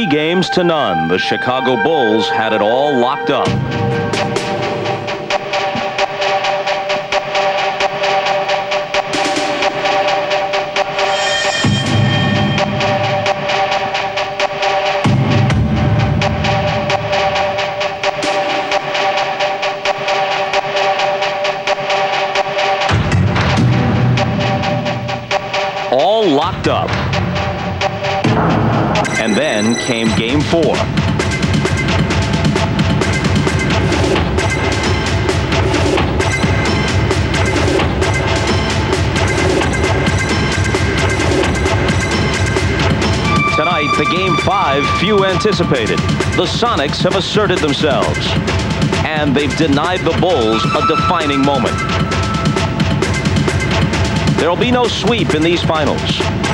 games to none. The Chicago Bulls had it all locked up. All locked up. And then came Game 4. Tonight, the Game 5 few anticipated. The Sonics have asserted themselves. And they've denied the Bulls a defining moment. There'll be no sweep in these finals.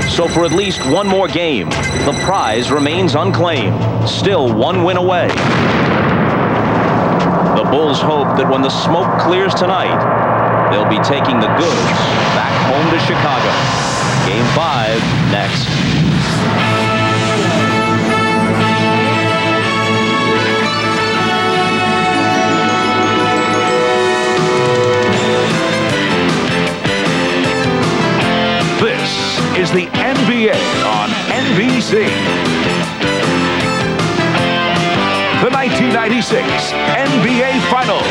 So for at least one more game, the prize remains unclaimed, still one win away. The Bulls hope that when the smoke clears tonight, they'll be taking the goods back home to Chicago. Game 5 next. Is the NBA on NBC. The 1996 NBA Finals.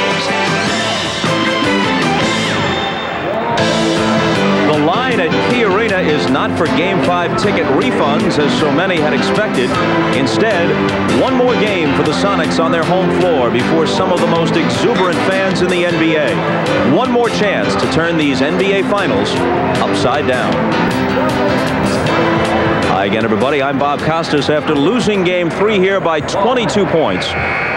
The line at Key Arena is not for Game 5 ticket refunds, as so many had expected. Instead, one more game for the Sonics on their home floor before some of the most exuberant fans in the NBA. One more chance to turn these NBA Finals upside down. Hi again, everybody. I'm Bob Costas. After losing Game 3 here by 22 points,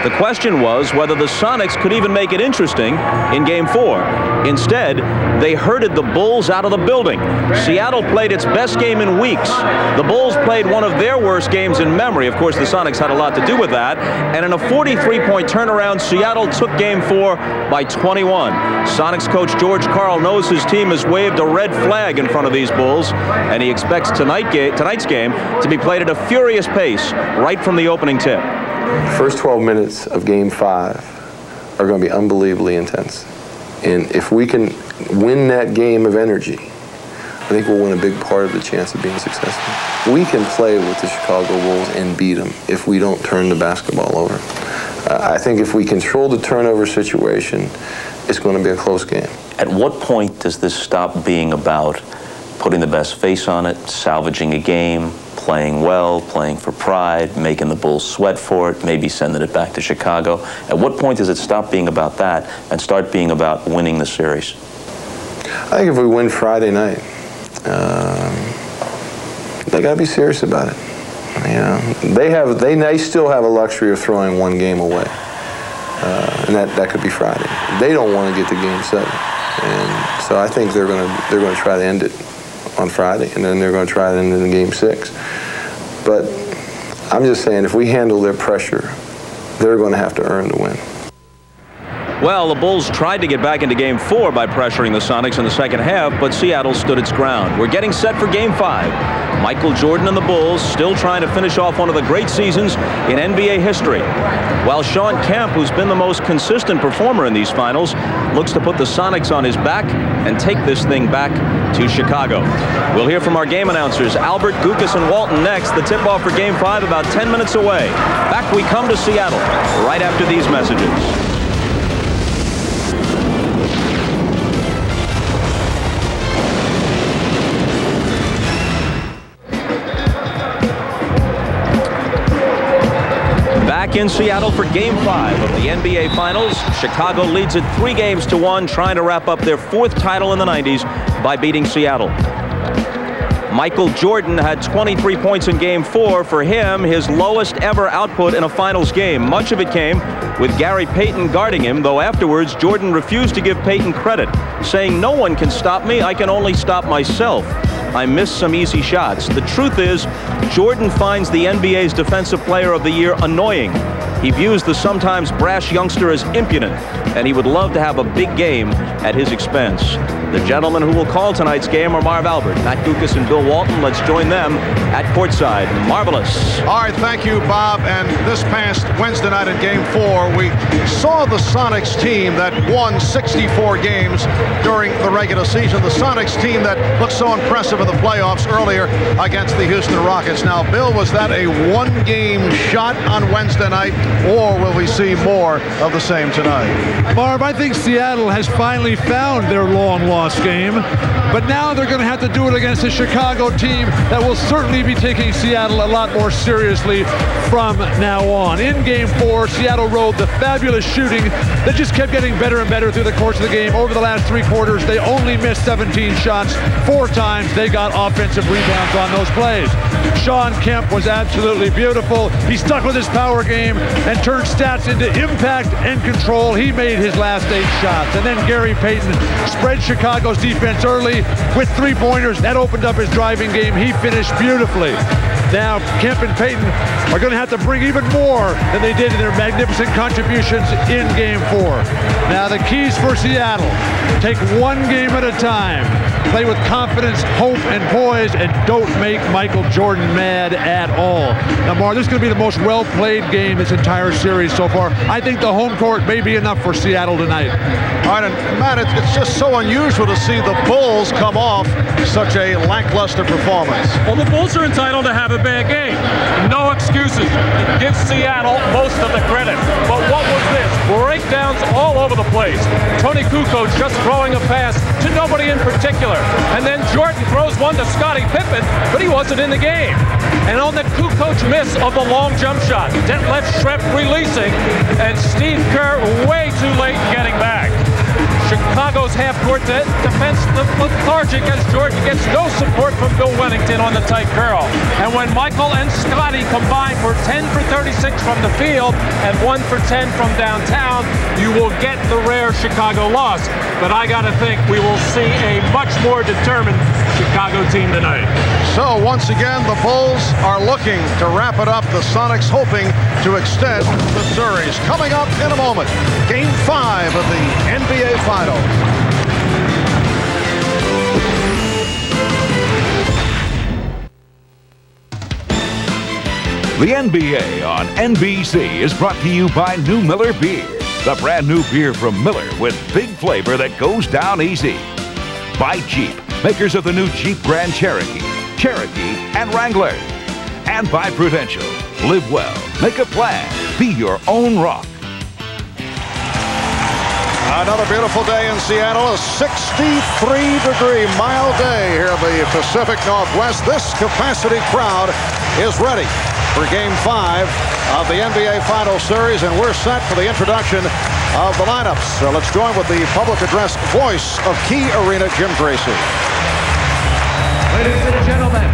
the question was whether the Sonics could even make it interesting in Game 4. Instead, they herded the Bulls out of the building. Seattle played its best game in weeks. The Bulls played one of their worst games in memory. Of course, the Sonics had a lot to do with that. And in a 43-point turnaround, Seattle took Game 4 by 21. Sonics coach George Karl knows his team has waved a red flag in front of these Bulls, and he expects tonight's game to be played at a furious pace right from the opening tip. First 12 minutes of Game 5 are going to be unbelievably intense. And if we can win that game of energy, I think we'll win a big part of the chance of being successful. We can play with the Chicago Bulls and beat them if we don't turn the basketball over. I think if we control the turnover situation, it's going to be a close game. At what point does this stop being about putting the best face on it, salvaging a game, playing well, playing for pride, making the Bulls sweat for it, maybe sending it back to Chicago? At what point does it stop being about that and start being about winning the series? I think if we win Friday night, they got to be serious about it. You know, they still have a luxury of throwing one game away, and that could be Friday. They don't want to get to Game 7, and so I think they're going to try to end it on Friday, and then they're going to try to end it in Game 6. But I'm just saying, if we handle their pressure, they're going to have to earn the win. Well, the Bulls tried to get back into Game 4 by pressuring the Sonics in the second half, but Seattle stood its ground. We're getting set for Game 5. Michael Jordan and the Bulls still trying to finish off one of the great seasons in NBA history, while Shawn Kemp, who's been the most consistent performer in these finals, looks to put the Sonics on his back and take this thing back to Chicago. We'll hear from our game announcers, Albert, Gukas, and Walton next. The tip-off for Game 5 about 10 minutes away. Back we come to Seattle right after these messages. Back in Seattle for Game 5 of the NBA Finals. Chicago leads it 3-1, trying to wrap up their 4th title in the 90s by beating Seattle. Michael Jordan had 23 points in Game 4. For him, his lowest ever output in a finals game. Much of it came with Gary Payton guarding him, though afterwards Jordan refused to give Payton credit, saying, "No one can stop me, I can only stop myself. I missed some easy shots." The truth is, Jordan finds the NBA's Defensive Player of the Year annoying. He views the sometimes brash youngster as impudent, and he would love to have a big game at his expense. The gentlemen who will call tonight's game are Marv Albert, Matt Gukas, and Bill Walton. Let's join them at courtside. Marvelous. All right, thank you, Bob. And this past Wednesday night in Game 4, we saw the Sonics team that won 64 games during the regular season. The Sonics team that looked so impressive in the playoffs earlier against the Houston Rockets. Now, Bill, was that a one-game shot on Wednesday night, or will we see more of the same tonight? Barb, I think Seattle has finally found their long-lost game, but now they're going to have to do it against a Chicago team that will certainly be taking Seattle a lot more seriously from now on. In Game 4, Seattle rode the fabulous shooting that just kept getting better and better through the course of the game. Over the last 3 quarters, they only missed 17 shots. 4 times they got offensive rebounds on those plays. Sean Kemp was absolutely beautiful. He stuck with his power game and turned stats into impact and control. He made his last 8 shots. And then Gary Payton spread Chicago's defense early with 3-pointers. That opened up his driving game. He finished beautifully. Now, Kemp and Payton are going to have to bring even more than they did in their magnificent contributions in Game 4. Now, the keys for Seattle: take one game at a time, play with confidence, hope, and poise, and don't make Michael Jordan mad at all. Now, Mar, this is going to be the most well-played game this entire series so far. I think the home court may be enough for Seattle tonight. All right, and Matt, it's just so unusual to see the Bulls come off such a lackluster performance. Well, the Bulls are entitled to have a bad game. No excuses. Give Seattle most of the credit. But what was this? Breakdowns all over the place. Tony Kukoc just throwing a pass to nobody in particular. And then Jordan throws one to Scottie Pippen, but he wasn't in the game. And on the Kukoc miss of the long jump shot, Detlef Schrempf releasing, and Steve Kerr way too late getting back. Chicago's half-court defense lethargic as Jordan gets no support from Bill Wennington on the tight curl. And when Michael and Scottie combine for 10 for 36 from the field and 1 for 10 from downtown, you will get the rare Chicago loss. But I got to think we will see a much more determined Chicago team tonight. So once again, the Bulls are looking to wrap it up. The Sonics hoping to extend the series. Coming up in a moment, Game 5 of the NBA Finals. The NBA on NBC is brought to you by New Miller Beer, the brand new beer from Miller with big flavor that goes down easy. By Jeep, makers of the new Jeep Grand Cherokee, Cherokee, and Wrangler. And by Prudential, live well, make a plan, be your own rock. Another beautiful day in Seattle, a 63-degree mild day here in the Pacific Northwest. This capacity crowd is ready for Game 5 of the NBA Finals Series, and we're set for the introduction of the lineups. So let's join with the public address voice of Key Arena, Jim Gracie. Ladies and gentlemen,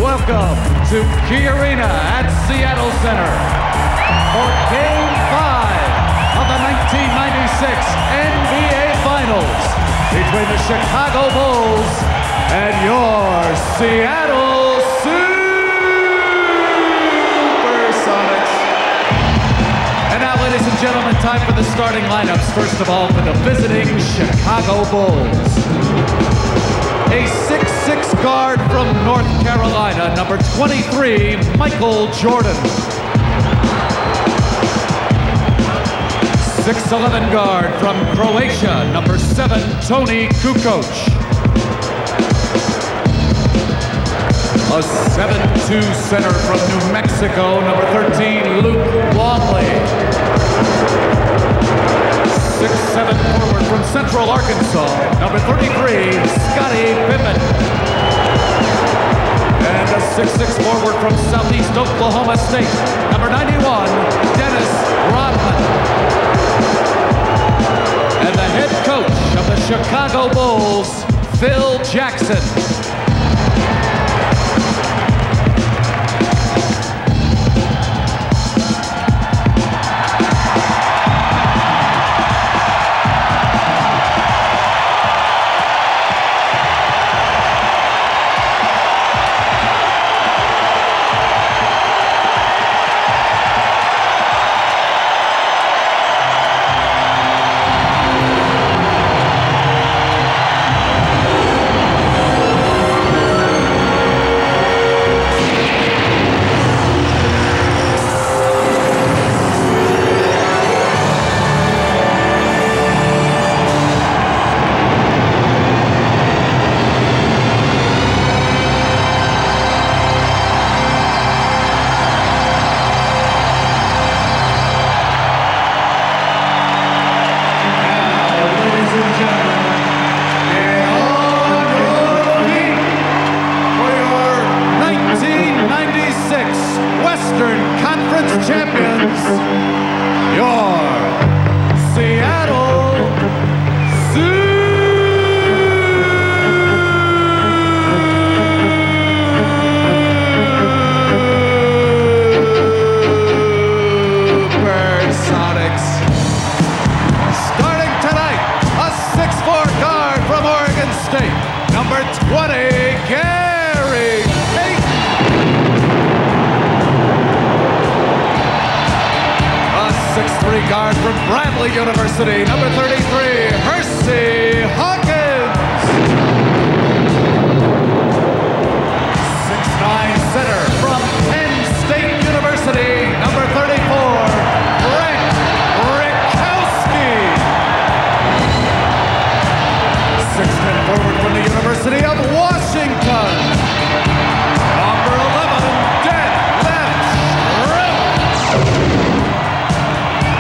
welcome to Key Arena at Seattle Center for Game 5 of the 1996 NBA Finals between the Chicago Bulls and your Seattle Supersonics. And now, ladies and gentlemen, time for the starting lineups. First of all, for the visiting Chicago Bulls. A 6'6" guard from North Carolina, number 23, Michael Jordan. 6'11" guard from Croatia, number 7, Tony Kukoc. A 7'2" center from New Mexico, number 13, Luke Longley. 6'7" forward from Central Arkansas, number 33, Scottie Pippen. And a 6'6" forward from Southeast Oklahoma State, number 91, Dennis Rodman. And the head coach of the Chicago Bulls, Phil Jackson. guard from Bradley University, number 33, Hersey Hawkins. 6'9" center from Penn State University, number 34, Frank Rikowski. 6'10" forward from the University of Washington, number 11, dead left Shrimp.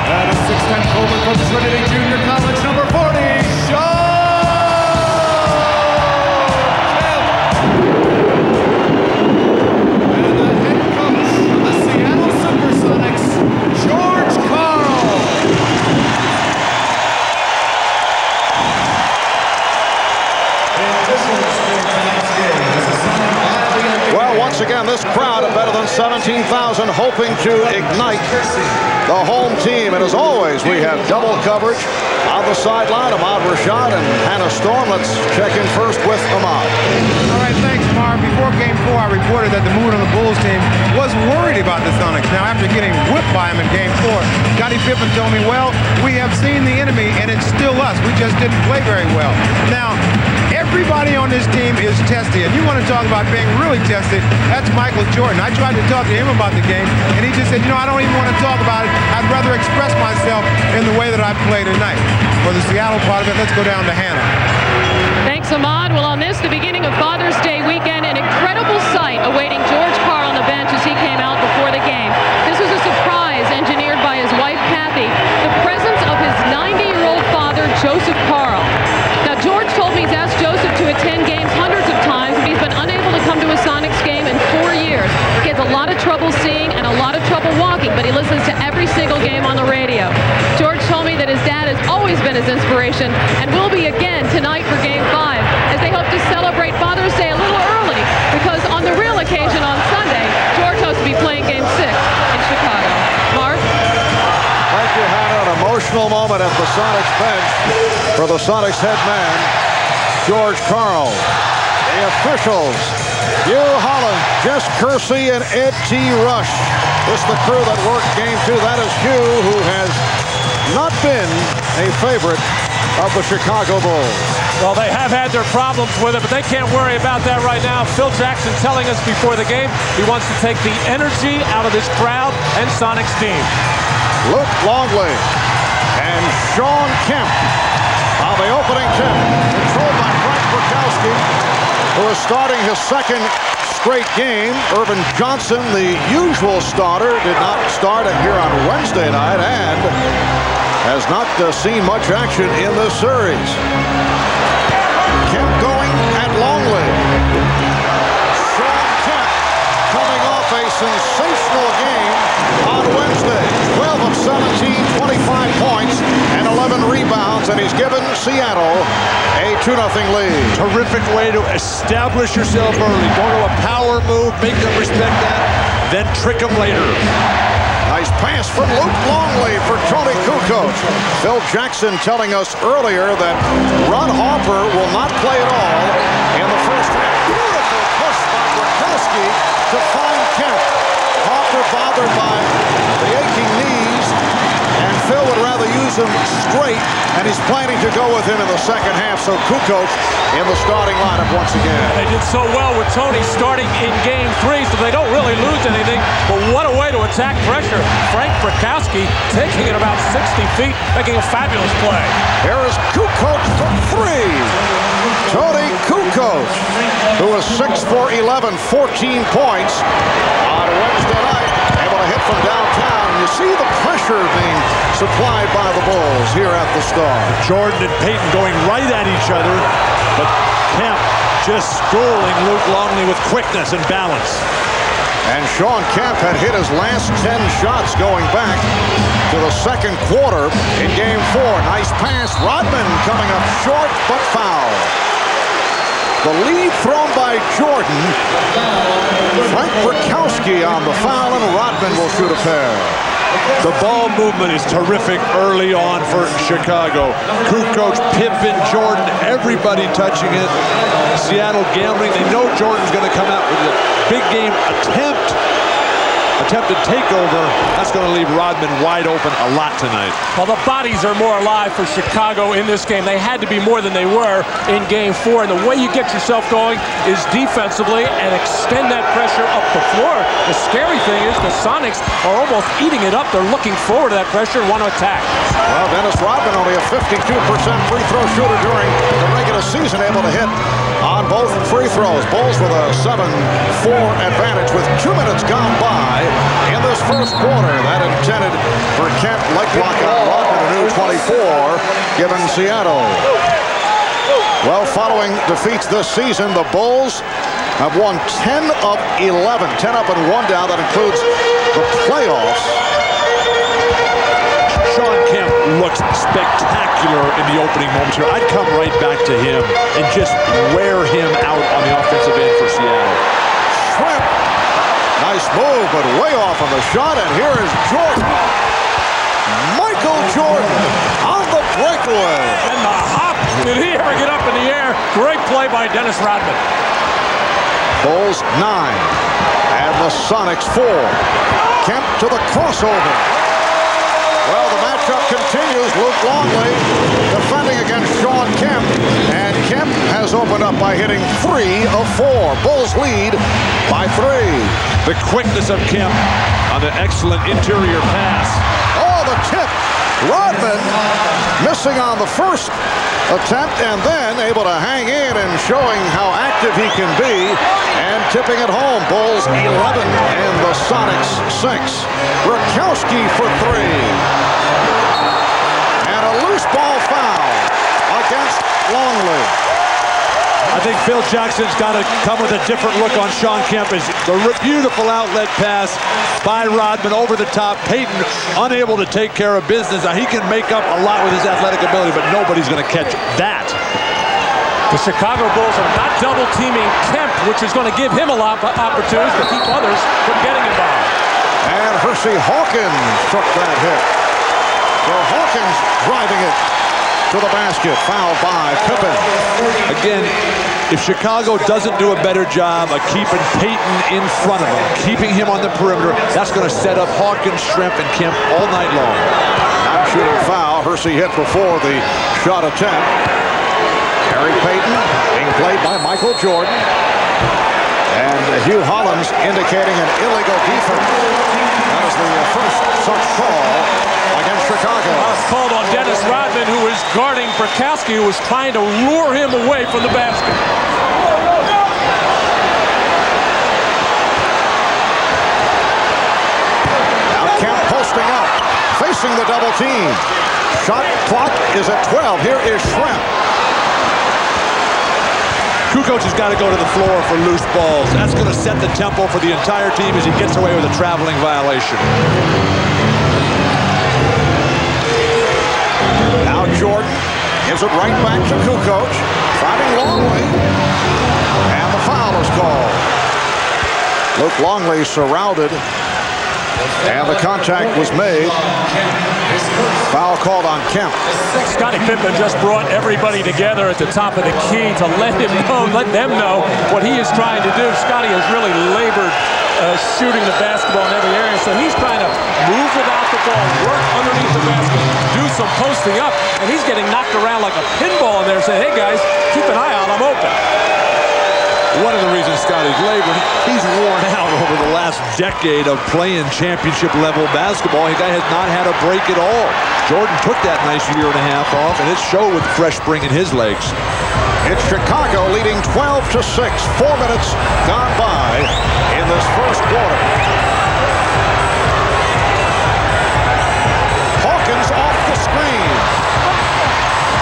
And a 6'10" forward from Trinity Junior College, number 40, Sean Kemp. And the head coach of the Seattle Supersonics, George Karl. Well, once again, this crowd of better than 17,000 hoping to ignite the home team. And as always, we have double coverage on the sideline. Ahmad Rashad and Hannah Storm. Let's check in first with Ahmad. All right, thanks, Marv. Before Game 4, I reported that the mood on the Bulls team was worried about the Sonics. Now, after getting whipped by them in Game 4, Scottie Pippen told me, well, we have seen the enemy, and it's still us. We just didn't play very well. Now, everybody on this team is tested, and you want to talk about being really tested, that's Michael Jordan. I tried to talk to him about the game, and he just said, you know, I don't even want to talk about it. I'd rather express myself in the way that I play tonight. For the Seattle part of it, let's go down to Hannah. Thanks, Ahmad. Well, on this, the beginning of Father's Day weekend, an incredible sight awaiting George Karl on the bench as he came out before the game. This was a surprise engineered by his wife, Kathy, the presence of his 90-year-old father, Joseph Karl. Now, George told me he's asked Joseph to attend games hundreds of times, but he's been unable to come to a Sonics game in 4 years. He has a lot of trouble seeing and a lot of trouble walking, but he listens to every single game on the radio. George told me that his dad has always been his inspiration and will be again tonight for Game 5, as they hope to celebrate Father's Day a little early, because on the real occasion on Sunday, George hopes to be playing Game 6 in Chicago. Mark? Thank you, Hannah. An emotional moment at the Sonics bench for the Sonics head man, George Karl. The officials, Hugh Holland, Jess Kersey, and Ed T. Rush. This is the crew that worked Game 2. That is Hugh, who has not been a favorite of the Chicago Bulls. Well, they have had their problems with it, but they can't worry about that right now. Phil Jackson telling us before the game he wants to take the energy out of this crowd and Sonics team. Luke Longley and Sean Kemp on the opening tip, controlled by Frank Rikowski, who is starting his second straight game. Irvin Johnson, the usual starter, did not start here on Wednesday night and has not seen much action in this series. Kemp going at Longley. Sean Kemp coming off a sensational game on Wednesday. 12 of 17, 25 points, and 11 rebounds, and he's given Seattle a 2-0 lead. Terrific way to establish yourself early. Go to a power move, make them respect that, then trick them later. Nice pass from Luke Longley for Tony Kukoc. Phil Jackson telling us earlier that Ron Harper will not play at all in the first half. Beautiful push by Rikowski to find Kemp. Harper bothered by the aching knees, and Phil would rather use him straight, and he's planning to go with him in the second half. So Kukoc in the starting lineup once again. They did so well with Tony starting in Game 3, so they don't really lose anything. But what a way to attack pressure. Frank Rikowski taking it about 60 feet, making a fabulous play. Here is Kukoc for 3. Tony Kukoc, who was 6 for 11, 14 points on Wednesday night, able to hit from downtown. You see the pressure being supplied by the Bulls here at the Star. Jordan and Payton going right at each other, but Kemp just schooling Luke Longley with quickness and balance. And Sean Kemp had hit his last 10 shots going back to the second quarter in Game 4. Nice pass. Rodman coming up short, but foul. The lead thrown by Jordan. Frank Rikowski on the foul, and Rodman will shoot a pair. The ball movement is terrific early on for Chicago. Kukoc, Pippen, Jordan, everybody touching it. Seattle gambling. They know Jordan's going to come out with a big game attempt. attempted takeover. That's going to leave Rodman wide open a lot tonight. Well, the bodies are more alive for Chicago in this game. They had to be more than they were in Game 4. And the way you get yourself going is defensively and extend that pressure up the floor. The scary thing is the Sonics are almost eating it up. They're looking forward to that pressure and want to attack. Well, Dennis Rodman, only a 52% free throw shooter during the regular season, able to hit on both free throws. Bulls with a 7-4 advantage with 2 minutes gone by in this first quarter. That intended for Kemp, leg block on Rodman, a new 24, given Seattle. Well, following defeats this season, the Bulls have won 10 of 11, 10 up and 1 down. That includes the playoffs. Shawn Kemp looks spectacular in the opening moments here. I'd come right back to him and just wear him out on the offensive end for Seattle. Shrimp. Nice move, but way off on the shot. And here is Jordan. Michael Jordan on the breakaway. And the hop. Did he ever get up in the air? Great play by Dennis Rodman. Bulls 9. And the Sonics 4. Kemp to the crossover. Well, the matchup continues. Luke Longley defending against Shawn Kemp. And Kemp has opened up by hitting 3 of 4. Bulls lead by 3. The quickness of Kemp on the excellent interior pass. Oh, the tip. Rodman missing on the first attempt and then able to hang in and showing how active he can be and tipping it home. Bulls 11 and the Sonics 6. Rakowski for 3. And a loose ball foul against Longley. I think Phil Jackson's got to come with a different look on Shawn Kemp. Is the beautiful outlet pass by Rodman over the top. Payton unable to take care of business. Now, he can make up a lot with his athletic ability, but nobody's going to catch that. The Chicago Bulls are not double teaming Kemp, which is going to give him a lot of opportunities to keep others from getting involved. And Hersey Hawkins took that hit. So Hawkins driving it to the basket, fouled by Pippen. Again, if Chicago doesn't do a better job of keeping Payton in front of him, keeping him on the perimeter, that's going to set up Hawkins, Shrimp, and Kemp all night long. Non-shooting foul. Hersey hit before the shot attempt. Gary Payton being played by Michael Jordan. And Hugh Hollins indicating an illegal defense. That is the first such call against Chicago. It's called on Dennis Rodman, who is guarding Rakowski, who was trying to lure him away from the basket. Now Kemp posting up, facing the double team. Shot clock is at 12. Here is Shrimp. Kukoc has got to go to the floor for loose balls. That's going to set the tempo for the entire team as he gets away with a traveling violation. Now Jordan gives it right back to Kukoc. Driving Longley. And the foul is called. Luke Longley surrounded. And the contact was made. Foul called on Kemp. Scottie Pippen just brought everybody together at the top of the key to let them know what he is trying to do. Scottie has really labored shooting the basketball in every area, so he's trying to move without the ball, work underneath the basket, do some posting up, and he's getting knocked around like a pinball in there saying, hey guys, keep an eye out, I'm open. One of the reasons Scottie's labored, he's worn out over the last decade of playing championship-level basketball. The guy has not had a break at all. Jordan took that nice year and a half off, and it showed with fresh spring in his legs. It's Chicago leading 12-6. 4 minutes gone by in this first quarter. Hawkins off the screen.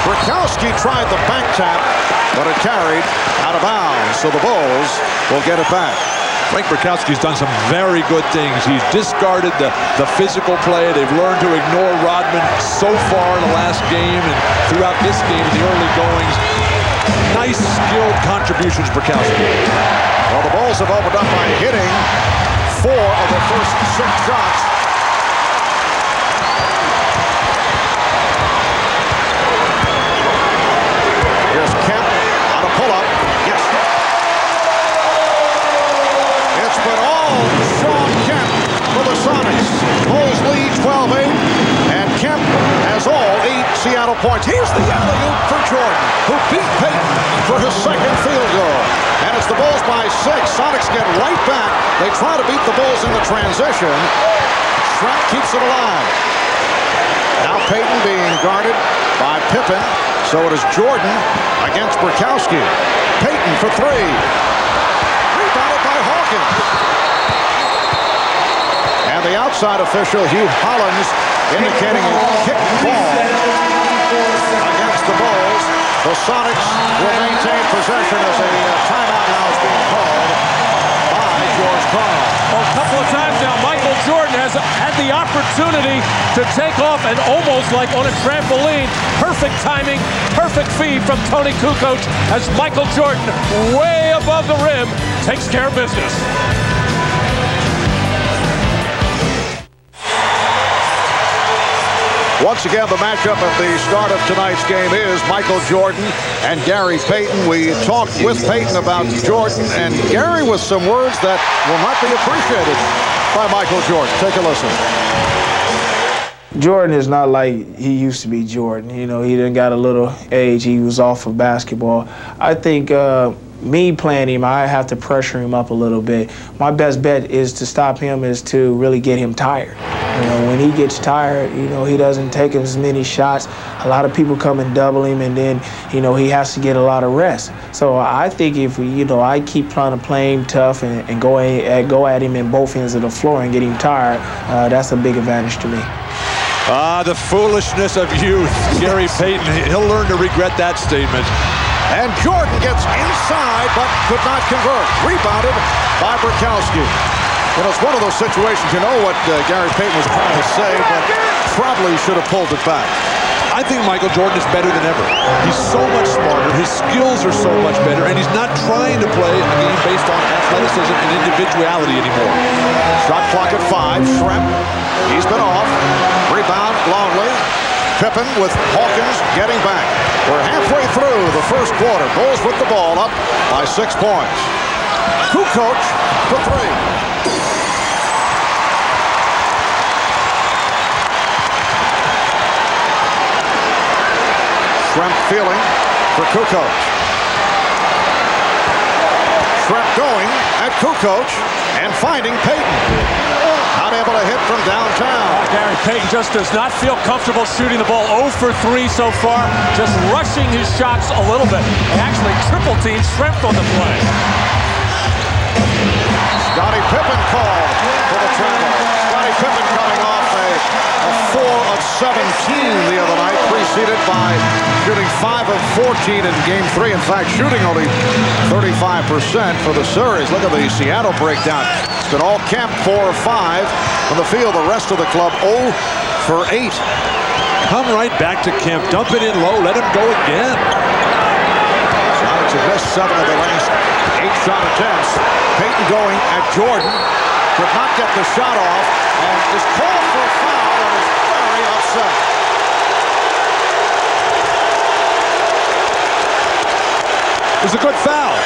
Rakowski tried the back tap, but it carried out of bounds, so the Bulls will get it back. Frank Rakowski's done some very good things. He's discarded the physical play. They've learned to ignore Rodman so far in the last game and throughout this game in the early goings. Nice, skilled contributions for Rakowski. Well, the Bulls have opened up by hitting 4 of the first 6 shots. Here's Kemp on a pull-up. Yes. It's been all Shawn Kemp Seattle points. Here's the alley-oop for Jordan, who beat Payton for his second field goal. And it's the Bulls by 6. Sonics get right back. They try to beat the Bulls in the transition. Schrempf keeps it alive. Now Payton being guarded by Pippen. So it is Jordan against Burkowski. Payton for 3. Rebounded by Hawkins. And the outside official, Hugh Hollins, indicating a kick ball against the Bulls. The Sonics will maintain possession as a timeout now is being called by George Karl. Well, a couple of times now, Michael Jordan has had the opportunity to take off and almost like on a trampoline. Perfect timing, perfect feed from Tony Kukoc as Michael Jordan, way above the rim, takes care of business. Once again, the matchup at the start of tonight's game is Michael Jordan and Gary Payton. We talked with Payton about Jordan and Gary with some words that will not be appreciated by Michael Jordan. Take a listen. Jordan is not like he used to be Jordan. You know, he done got a little age. He was off of basketball. I think me playing him, I have to pressure him up a little bit. My best bet is to stop him is to really get him tired. You know, when he gets tired, you know, he doesn't take as many shots. A lot of people come and double him, and then, you know, he has to get a lot of rest. So I think if, you know, I keep trying to play him tough and go at him in both ends of the floor and get him tired, that's a big advantage to me. The foolishness of youth. Gary Payton, he'll learn to regret that statement. And Jordan gets inside, but could not convert. Rebounded by Burkowski. You know, it's one of those situations, you know what Gary Payton was trying to say, but probably should have pulled it back. I think Michael Jordan is better than ever. He's so much smarter, his skills are so much better, and he's not trying to play a game based on athleticism and individuality anymore. Shot clock at 5, Schrempf, he's been off. Rebound, Longley. Pippen with Hawkins getting back. We're halfway through the first quarter. Bulls with the ball up by 6 points. Kukoc for 3. Schrempf fielding for Kukoc. Schrempf going at Kukoc and finding Payton. Not able to hit from downtown. Gary Payton just does not feel comfortable shooting the ball. 0 for 3 so far. Just rushing his shots a little bit. They actually triple team Schrempf on the play. Scottie Pippen called for the travel. Scottie Pippen coming off a 4 of 17 the other night, preceded by shooting 5 of 14 in Game 3. In fact, shooting only 35% for the series. Look at the Seattle breakdown. It's been all camp 4 of 5 on the field. The rest of the club 0 for 8. Come right back to Kemp. Dump it in low. Let him go again. Sonics have missed 7 of the last 8 shot attempts. Payton going at Jordan. Could not get the shot off and is called for a foul and is very upset. It was a good foul.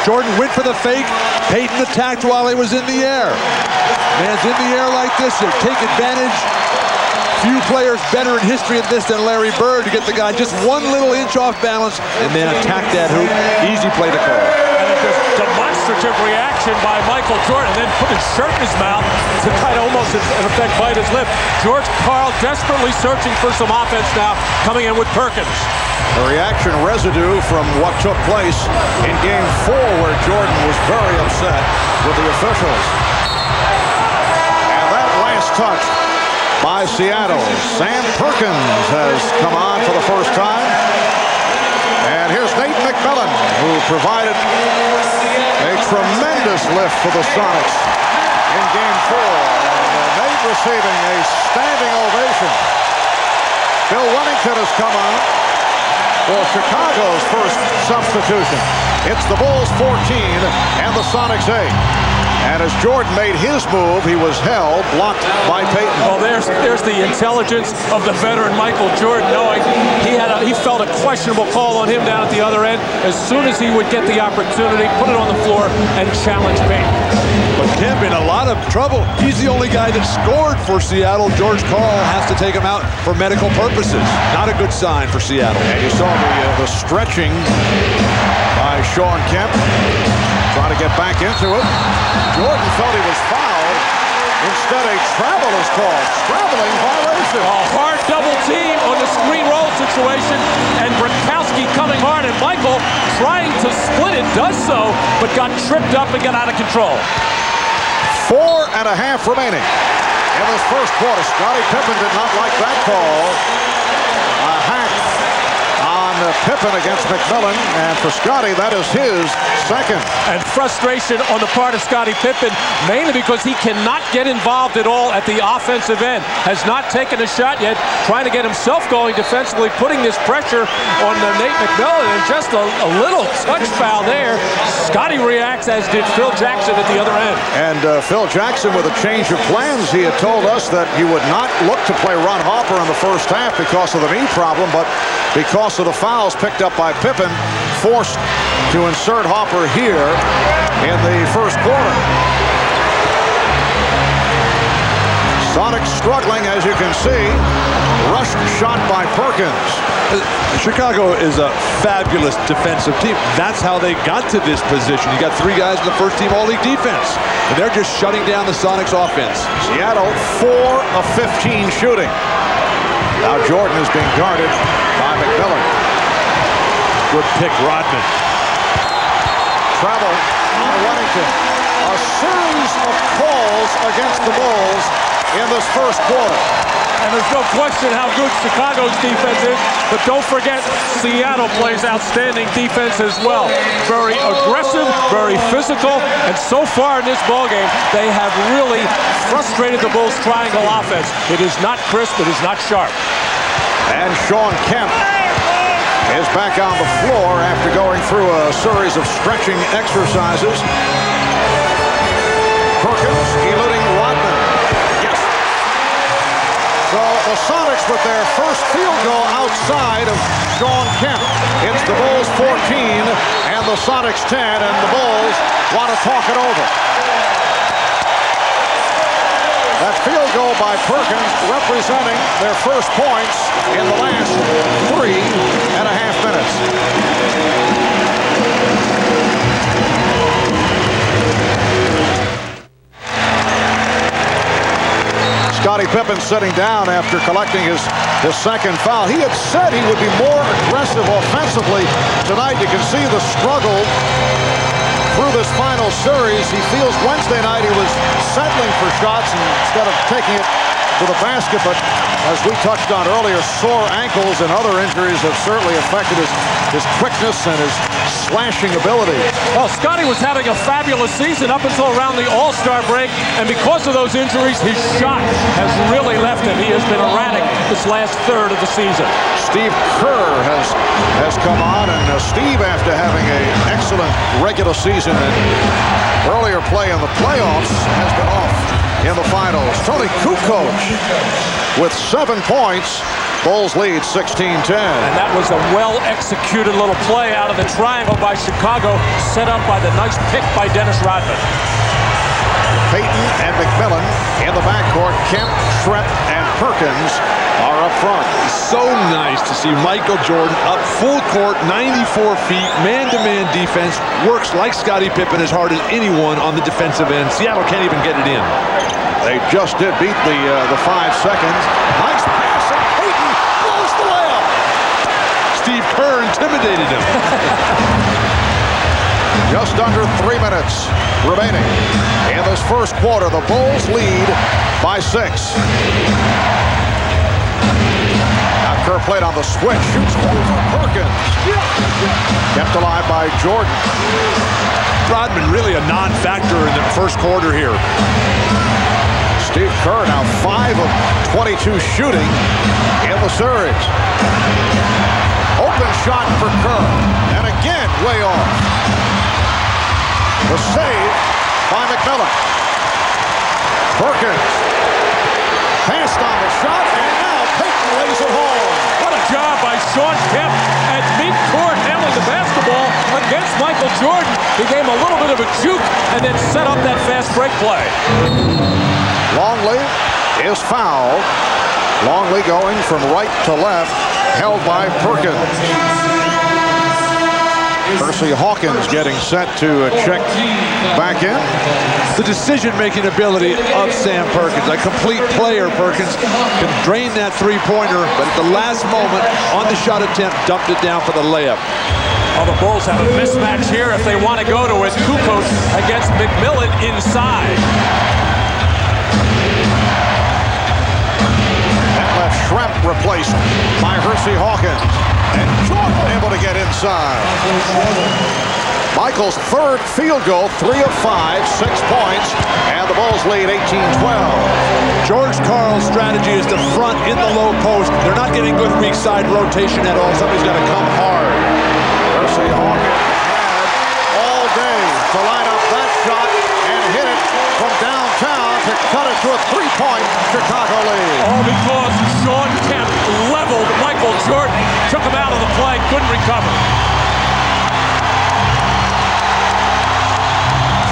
Jordan went for the fake. Payton attacked while he was in the air. Man's in the air like this. He'll take advantage. Few players better in history of this than Larry Bird to get the guy just 1 little inch off balance and then attack that hoop. Easy play to call. And a demonstrative reaction by Michael Jordan, and then put his shirt in his mouth to try to almost, in effect, bite his lip. George Karl desperately searching for some offense now, coming in with Perkins. The reaction residue from what took place in Game 4, where Jordan was very upset with the officials. And that last touch by Seattle. Sam Perkins has come on for the first time. And here's Nate McMillan, who provided a tremendous lift for the Sonics in Game 4. And Nate receiving a standing ovation. Bill Wennington has come on for Chicago's first substitution. It's the Bulls 14 and the Sonics 8. And as Jordan made his move, he was held, blocked by Payton. Well, there's the intelligence of the veteran Michael Jordan, knowing he felt a questionable call on him down at the other end. As soon as he would get the opportunity, put it on the floor and challenge Payton. But Kemp in a lot of trouble. He's the only guy that scored for Seattle. George Karl has to take him out for medical purposes. Not a good sign for Seattle. And you saw the stretching by Sean Kemp. Trying to get back into it. Jordan felt he was fouled. Instead, a travel is called. Traveling violation. A hard double team on the screen roll situation. And Brokowski coming hard. And Michael trying to split it, does so, but got tripped up and got out of control. 4.5 remaining in this first quarter. Scottie Pippen did not like that call. A hack on Pippen against McMillan, and for Scottie, that is his second. And frustration on the part of Scottie Pippen, mainly because he cannot get involved at all at the offensive end. Has not taken a shot yet, trying to get himself going defensively, putting this pressure on Nate McMillan, and just a little touch foul there. Scottie reacts, as did Phil Jackson at the other end. And Phil Jackson, with a change of plans, he had told us that he would not look to play Ron Harper in the first half because of the knee problem, but because of the fouls picked up by Pippen, forced to insert Harper here in the first quarter. Sonics struggling, as you can see. Rushed shot by Perkins. Chicago is a fabulous defensive team. That's how they got to this position. You got 3 guys in the first team All-League defense, and they're just shutting down the Sonics offense. Seattle 4 of 15 shooting. Now Jordan is being guarded by McMillan. Good pick, Rodman. Travel on Wennington. A series of calls against the Bulls in this first quarter. And there's no question how good Chicago's defense is, but don't forget, Seattle plays outstanding defense as well. Very aggressive, very physical, and so far in this ballgame, they have really frustrated the Bulls' triangle offense. It is not crisp, it is not sharp. And Sean Kemp is back on the floor after going through a series of stretching exercises. Perkins eluding Rodman. Yes. So the Sonics with their first field goal outside of Sean Kemp. It's the Bulls 14 and the Sonics 10, and the Bulls want to talk it over. That field goal by Perkins representing their first points in the last 3.5 minutes. Scottie Pippen sitting down after collecting his second foul. He had said he would be more aggressive offensively tonight. You can see the struggle through this final series. He feels Wednesday night he was settling for shots instead of taking it to the basket, but as we touched on earlier, sore ankles and other injuries have certainly affected his quickness and his slashing ability. Well, Scottie was having a fabulous season up until around the All-Star break, and because of those injuries, his shot has really left him. He has been erratic this last third of the season. Steve Kerr has come on, and Steve, after having an excellent regular season and earlier play in the playoffs, has been off in the finals. Tony Kukoc with 7 points. Bulls lead 16-10. And that was a well-executed little play out of the triangle by Chicago, set up by the nice pick by Dennis Rodman. Payton and McMillan in the backcourt. Kemp, Trent, and Perkins are up front. So nice to see Michael Jordan up full court, 94 feet, man-to-man defense. Works like Scottie Pippen as hard as anyone on the defensive end. Seattle can't even get it in. They just did beat the 5 seconds. Nice pass, and Payton blows the layup. Steve Kerr intimidated him. Just under 3 minutes remaining in this first quarter. The Bulls lead by 6. Now Kerr played on the switch, shoots over Perkins. Kept alive by Jordan. Rodman really a non-factor in the first quarter here. Steve Kerr now 5 of 22 shooting in the series. Open shot for Kerr, and again way off. The save by McMillan. Perkins passed on the shot, and now Payton lays it home. What a job by Sean Kemp at midcourt handling the basketball against Michael Jordan. He gave him a little bit of a juke and then set up that fast break play. Longley is fouled. Longley going from right to left, held by Perkins. Percy Hawkins getting set to check back in. The decision-making ability of Sam Perkins, a complete player. Perkins can drain that three-pointer, but at the last moment on the shot attempt, dumped it down for the layup. Well, the Bulls have a mismatch here if they want to go to it. Kukoc against McMillan inside. That left Schrempf replaced by Hersey Hawkins. And Jordan able to get inside. Michael's third field goal, 3 of 5, 6 points, and the Bulls lead 18-12. George Karl's strategy is to front in the low post. They're not getting good weak side rotation at all. Somebody's got to come hard. Hersey Hawkins had all day to line up that shot and hit it from downtown to cut it to a 3-point Chicago lead. All because Sean Kemp leveled Michael Jordan, took him out of the play, couldn't recover.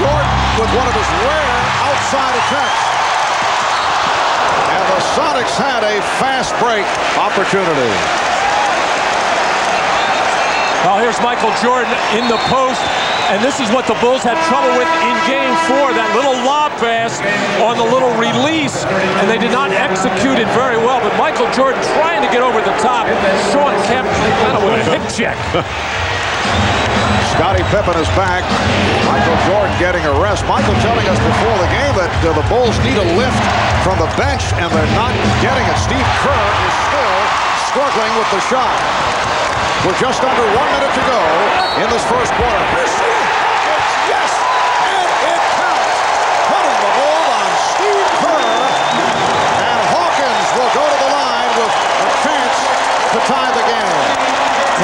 Jordan with one of his rare outside attempts. And the Sonics had a fast break opportunity. Now here's Michael Jordan in the post, and this is what the Bulls had trouble with in Game 4, that little lob pass on the little release, and they did not execute it very well, but Michael Jordan trying to get over the top. Sean Kemp kind of with a hip check. Scottie Pippen is back. Michael Jordan getting a rest. Michael telling us before the game that the Bulls need a lift from the bench, and they're not getting it. Steve Kerr is still struggling with the shot. We're just under 1 minute to go in this first quarter. Yes, and it counts. Putting the hold on Steve Kerr, and Hawkins will go to the line with a chance to tie the game.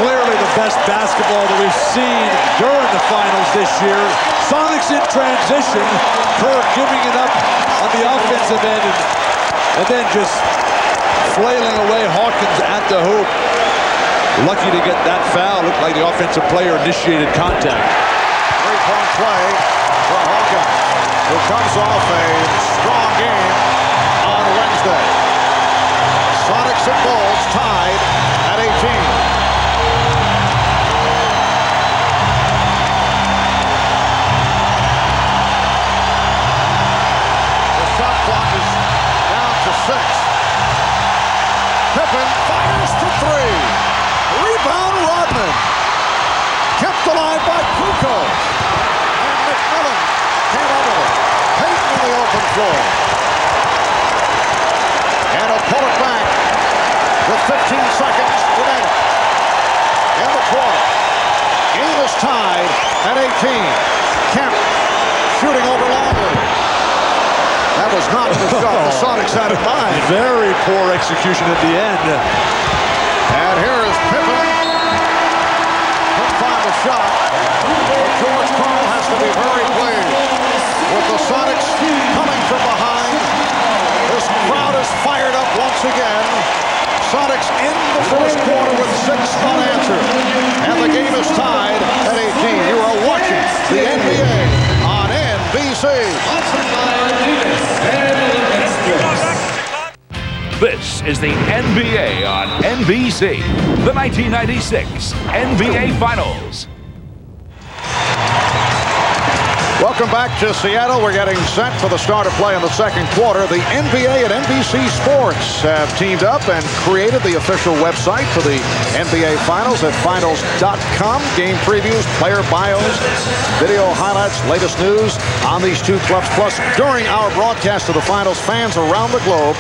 Clearly the best basketball that we've seen during the finals this year. Sonics in transition. Kerr giving it up on the offensive end, and then just flailing away Hawkins at the hoop. Lucky to get that foul. Looked like the offensive player initiated contact. 3-point play for Hawkins, who comes off a strong game on Wednesday. Sonics and Bulls tied at 18. The shot clock is down to 6. Pippen fires for 3. Rebound Rodman. Kept alive by Kukoc. And McMillan came over it. Payton in the open floor. And he'll pull it back with 15 seconds remaining in the quarter. Game is tied at 18. Kemp shooting over Longley. That was not the shot the Sonics had in mind. Very poor execution at the end. And here is Pippen. Couldn't find the shot. But George Karl has to be very pleased with the Sonics coming from behind. This crowd is fired up once again. Sonics in the first quarter with 6 unanswered. And the game is tied at 18. You are watching the NBA on NBC. This is the NBA on NBC, the 1996 NBA Finals. Welcome back to Seattle. We're getting set for the start of play in the second quarter. The NBA and NBC Sports have teamed up and created the official website for the NBA Finals at finals.com. Game previews, player bios, video highlights, latest news on these two clubs. Plus, during our broadcast of the Finals, fans around the globe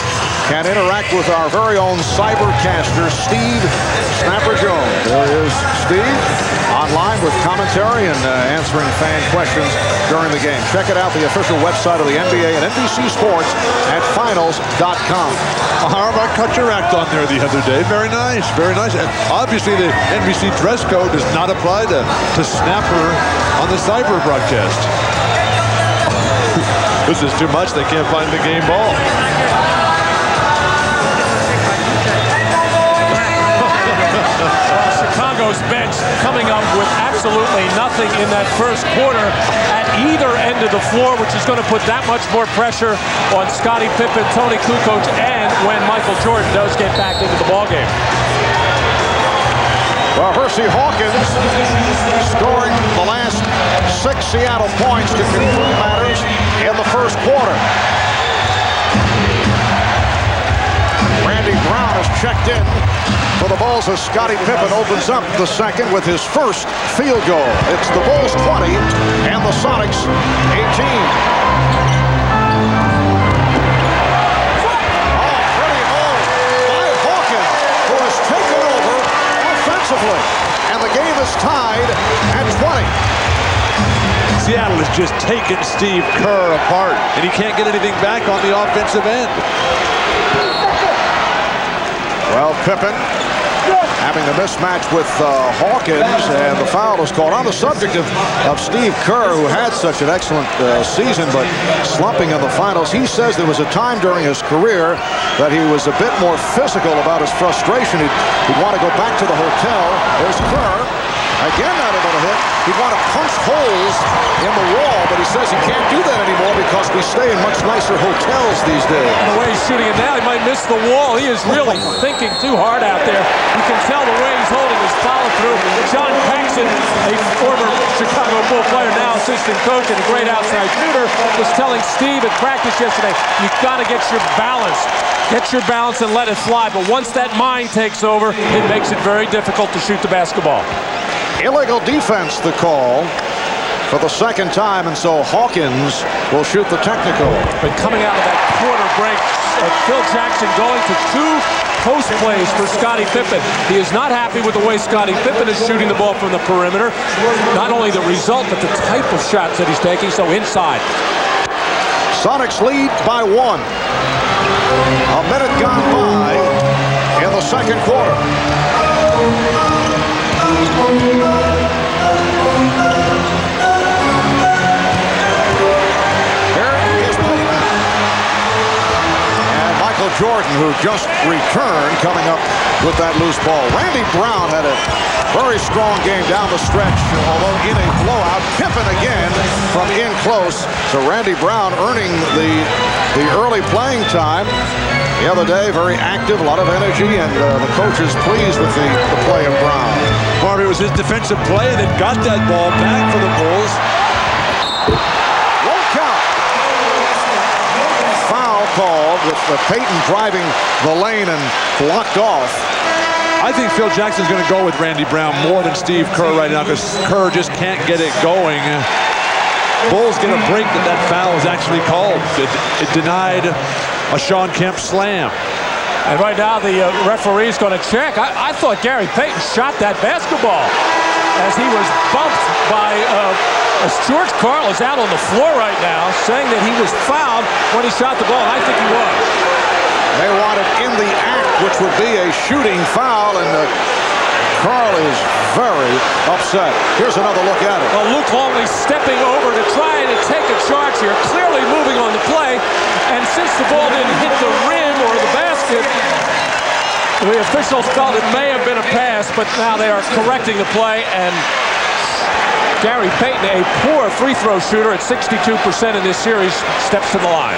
can interact with our very own cybercaster, Steve Snapper Jones. There is Steve online with commentary and answering fan questions during the game. Check it out, the official website of the NBA and NBC Sports at finals.com. Harm, I cut your act on there the other day. Very nice, very nice. And obviously the NBC dress code does not apply to Snapper on the cyber broadcast. This is too much. They can't find the game ball. Chicago's bench coming up with absolutely nothing in that first quarter at either end of the floor, which is going to put that much more pressure on Scottie Pippen, Tony Kukoc, and when Michael Jordan does get back into the ballgame. Well, Hersey Hawkins scoring the last 6 Seattle points to conclude matters in the first quarter. Randy Brown has checked in for the Bulls as Scottie Pippen opens up the second with his first field goal. It's the Bulls 20 and the Sonics 18. And the game is tied at 20. Seattle has just taken Steve Kerr apart, and he can't get anything back on the offensive end. Well, Pippen having the mismatch with Hawkins, and the foul is called. On the subject of Steve Kerr, who had such an excellent season, but slumping in the finals, he says there was a time during his career that he was a bit more physical about his frustration. He'd want to go back to the hotel. There's Kerr. Again, not able to hit. He'd want to punch holes in the wall, but he says he can't do that anymore because we stay in much nicer hotels these days. The way he's shooting it now, he might miss the wall. He is really thinking too hard out there. You can tell the way he's holding his follow-through. John Paxson, a former Chicago Bull player, now assistant coach and a great outside shooter, was telling Steve at practice yesterday, you've got to get your balance. Get your balance and let it fly. But once that mind takes over, it makes it very difficult to shoot the basketball. Illegal defense, the call for the second time, and so Hawkins will shoot the technical. But coming out of that quarter break, Phil Jackson going to 2 post plays for Scottie Pippen. He is not happy with the way Scottie Pippen is shooting the ball from the perimeter. Not only the result, but the type of shots that he's taking, so inside. Sonics lead by 1. A minute gone by in the second quarter. Jordan, who just returned, coming up with that loose ball. Randy Brown had a very strong game down the stretch, although in a blowout. Pippen again from in close. So Randy Brown earning the early playing time. The other day, very active, a lot of energy, and the coach is pleased with the play of Brown. Marv, it was his defensive play that got that ball back for the Bulls. Won't count. Foul called with Payton driving the lane and blocked off. I think Phil Jackson's going to go with Randy Brown more than Steve Kerr right now because Kerr just can't get it going. Bulls get a break that foul was actually called. It denied a Sean Kemp slam. And right now the referee's going to check. I thought Gary Payton shot that basketball as he was bumped by as George Karl is out on the floor right now saying that he was fouled when he shot the ball. And I think he was. They want it in the act, which would be a shooting foul, and Karl is very upset. Here's another look at it. Well, Luke Longley stepping over to try to take a charge here, clearly moving on the play. And since the ball didn't hit the rim or the basket, the officials felt it may have been a pass, but now they are correcting the play. And Gary Payton, a poor free throw shooter at 62% in this series, steps to the line.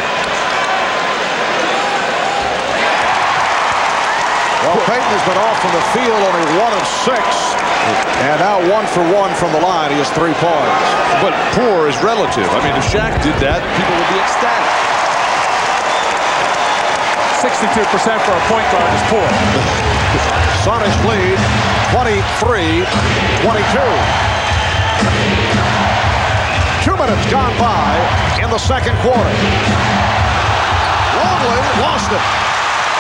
Well, Payton has been off from the field, only 1 of 6. And now 1 for 1 from the line. He has 3 points. But poor is relative. I mean, if Shaq did that, people would be ecstatic. 62% for a point guard is poor. Sonics lead 23-22. 2 minutes gone by in the second quarter. Longley lost it.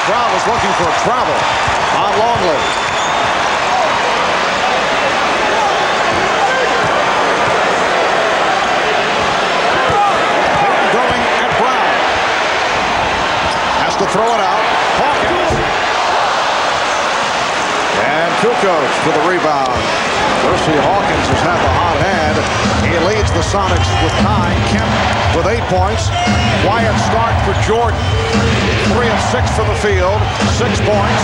Crowd was looking for a travel on Longley. Payton going at Brown. Has to throw it out. Hawkins. And Kukoc for the rebound. Hersey Hawkins has had the hot hand. He leads the Sonics with 9. Kemp with 8 points. Quiet start for Jordan. 3 of 6 from the field, 6 points.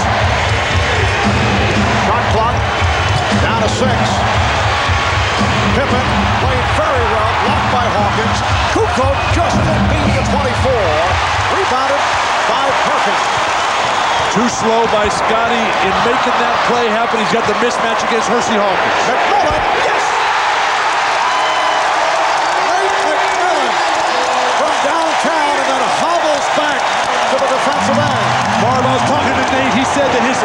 Shot clock down to 6. Payton played very well, blocked by Hawkins. Kukoc just didn't beat the 24. Rebounded by Perkins. Too slow by Scotty in making that play happen. He's got the mismatch against Hersey Hawkins. McMillan, yes! Nate McMillan from downtown and then hobbles back to the defensive end. Barb, I was talking to Nate. He said that his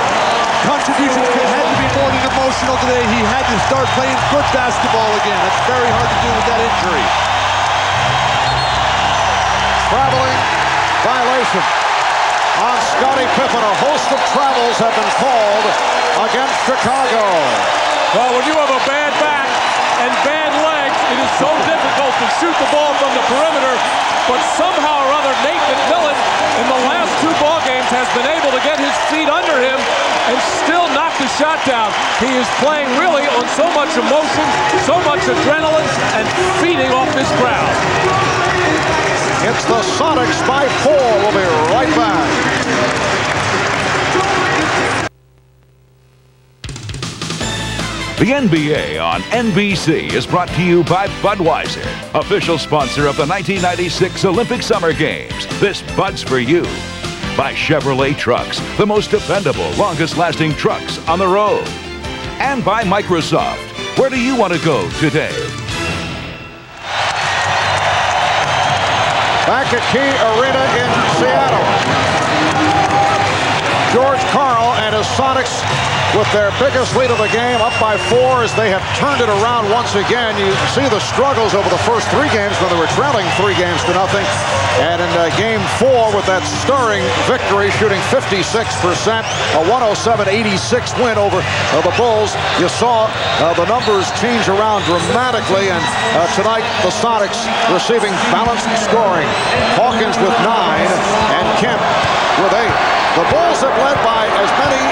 contributions had to be more than emotional today. He had to start playing good basketball again. That's very hard to do with that injury. Traveling violation on Scottie Pippen. A host of travels have been called against Chicago. Well, when you have a bad back and bad legs, it is so difficult to shoot the ball from the perimeter. But somehow or other, Nate McMillan in the last 2 ball games has been able to get his feet under him and still knock the shot down. He is playing really on so much emotion, so much adrenaline, and feeding off this crowd. It's the Sonics by 4. We'll be right back. The NBA on NBC is brought to you by Budweiser, official sponsor of the 1996 Olympic Summer Games. This Bud's for you. By Chevrolet Trucks, the most dependable, longest-lasting trucks on the road. And by Microsoft. Where do you want to go today? Back at Key Arena in Seattle. George Karl and his Sonics with their biggest lead of the game, up by 4 as they have turned it around once again. You see the struggles over the first 3 games when they were trailing 3 games to nothing. And in game 4 with that stirring victory, shooting 56%, a 107-86 win over the Bulls. You saw the numbers change around dramatically, and tonight the Sonics receiving balanced scoring. Hawkins with 9 and Kemp with 8. The Bulls have led by as many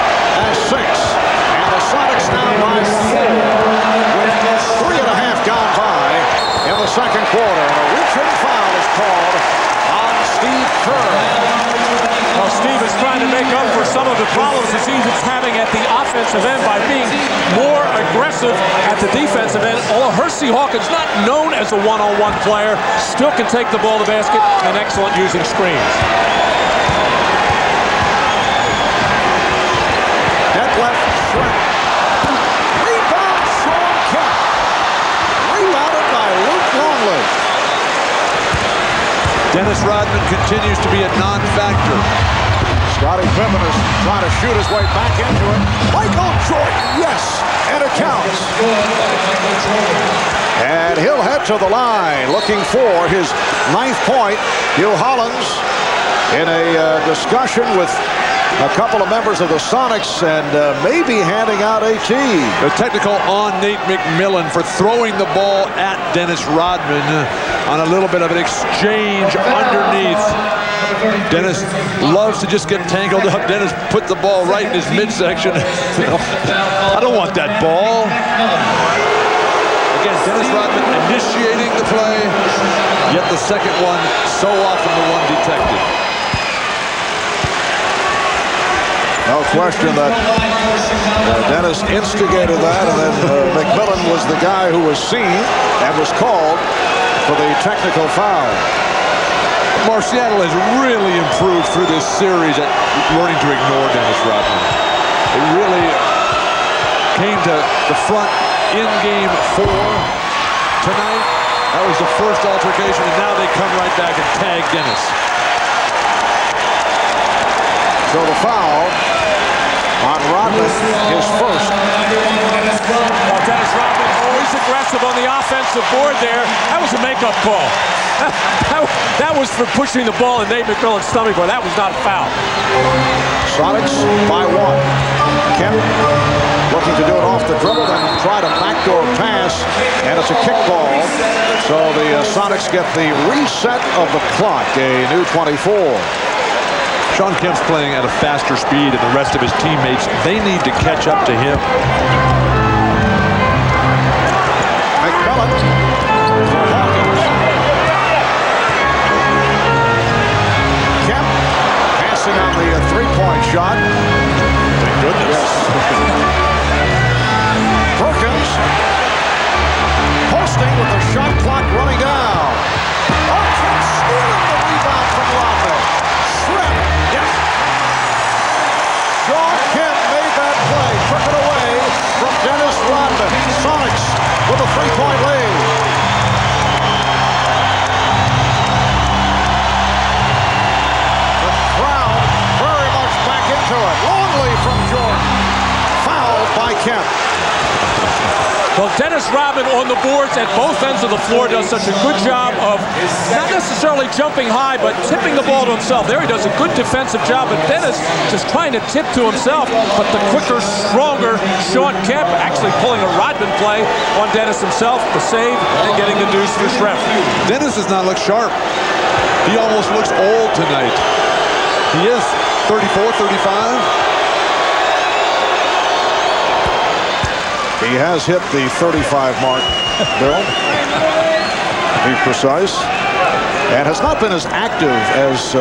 as 6, and the Sonics now by 4 with 3.5 gone by in the second quarter. And a reaching foul is called on Steve Kerr. Well, Steve is trying to make up for some of the problems the season's having at the offensive end by being more aggressive at the defensive end. Although Hersey Hawkins, not known as a one-on-one player, still can take the ball to the basket and excellent using screens. Left Shrimp. Rebound, Sean Kemp. Rebounded by Luke Longley. Dennis Rodman continues to be a non-factor. Scottie Pippen is trying to shoot his way back into it. Michael Jordan, yes, and it counts. And he'll head to the line looking for his 9th point. Hugh Hollins in a discussion with a couple of members of the Sonics and maybe handing out a tee. The technical on Nate McMillan for throwing the ball at Dennis Rodman on a little bit of an exchange underneath. Dennis loves to just get tangled up. Dennis put the ball right in his midsection. I don't want that ball. Again, Dennis Rodman initiating the play, yet the second one so often the one detected. No question that Dennis instigated that, and then McMillan was the guy who was seen and was called for the technical foul. Seattle has really improved through this series at learning to ignore Dennis Rodman. It really came to the front in game 4 tonight. That was the first altercation, and now they come right back and tag Dennis. So the foul on Rodman, his first. Well, Dennis Rodman always aggressive on the offensive board there. That was a makeup call. That was for pushing the ball in Nate McMillan's stomach, but that was not a foul. Sonics by 1. Kemp looking to do it off the dribble, then try to backdoor pass, and it's a kickball. So the Sonics get the reset of the clock, a new 24. Sean Kemp's playing at a faster speed, and the rest of his teammates, they need to catch up to him. McMillan for Hawkins. three-point shot. Thank goodness. Yes. Perkins posting with the shot clock running down. Oh, Kemp stealing the rebound from Rodman. Shrimp. Yes. Sean Kemp made that play. Took it away from Dennis Rodman. Sonics with a three-point lead. The crowd very much back into it. Longley from Jordan. Fouled by Kemp. Well, Dennis Rodman on the boards at both ends of the floor does such a good job of not necessarily jumping high, but tipping the ball to himself. There he does a good defensive job, and Dennis just trying to tip to himself, but the quicker, stronger Sean Kemp actually pulling a Rodman play on Dennis himself, the save, and getting the deuce for Shrimp. Dennis does not look sharp. He almost looks old tonight. He is 34, 35. He has hit the 35 mark, Bill, to be precise, and has not been as active as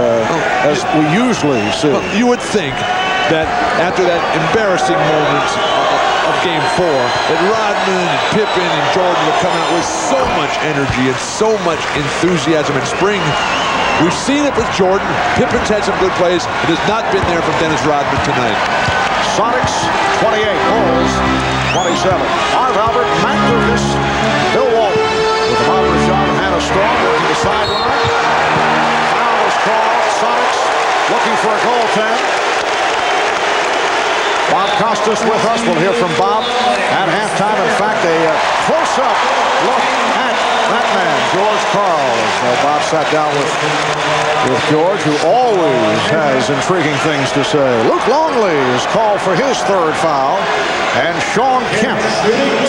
we usually see. Well, you would think that after that embarrassing moment of Game 4, that Rodman and Pippen and Jordan would come out with so much energy and so much enthusiasm in spring. We've seen it with Jordan. Pippen's had some good plays. It has not been there from Dennis Rodman tonight. Sonics 28, Bulls 27. Marv Albert, Matt Lucas, Bill Walton with the bottom shot. Hannah Storm working the sideline. Foul is called. Sonics looking for a goaltend. Bob Costas with us. We'll hear from Bob at halftime. In fact, a close-up look at that man, George Karl. Bob sat down with George, who always has intriguing things to say. Luke Longley is called for his third foul, and Sean Kemp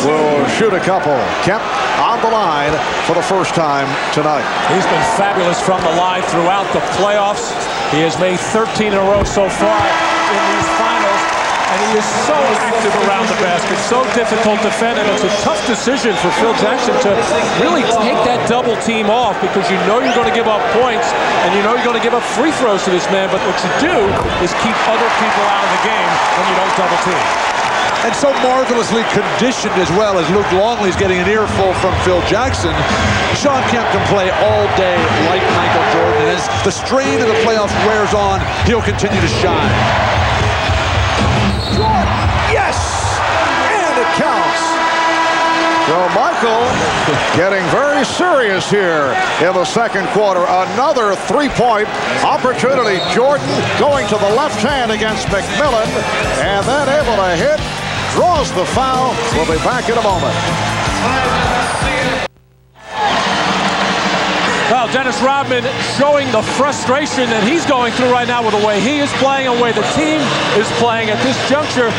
will shoot a couple. Kemp on the line for the first time tonight. He's been fabulous from the line throughout the playoffs. He has made 13 in a row so far in these finals. And he is so active around the basket, so difficult to defend, and it's a tough decision for Phil Jackson to really take that double team off, because you know you're going to give up points and you know you're going to give up free throws to this man, but what you do is keep other people out of the game when you don't double team. And so marvelously conditioned as well as Luke Longley's getting an earful from Phil Jackson. Sean Kemp can play all day like Michael Jordan, and as the strain of the playoffs wears on, he'll continue to shine. Yes! And it counts. So Michael getting very serious here in the second quarter. Another three-point opportunity. Jordan going to the left hand against McMillan, and then able to hit. Draws the foul. We'll be back in a moment. Well, Dennis Rodman showing the frustration that he's going through right now with the way he is playing and the way the team is playing at this juncture.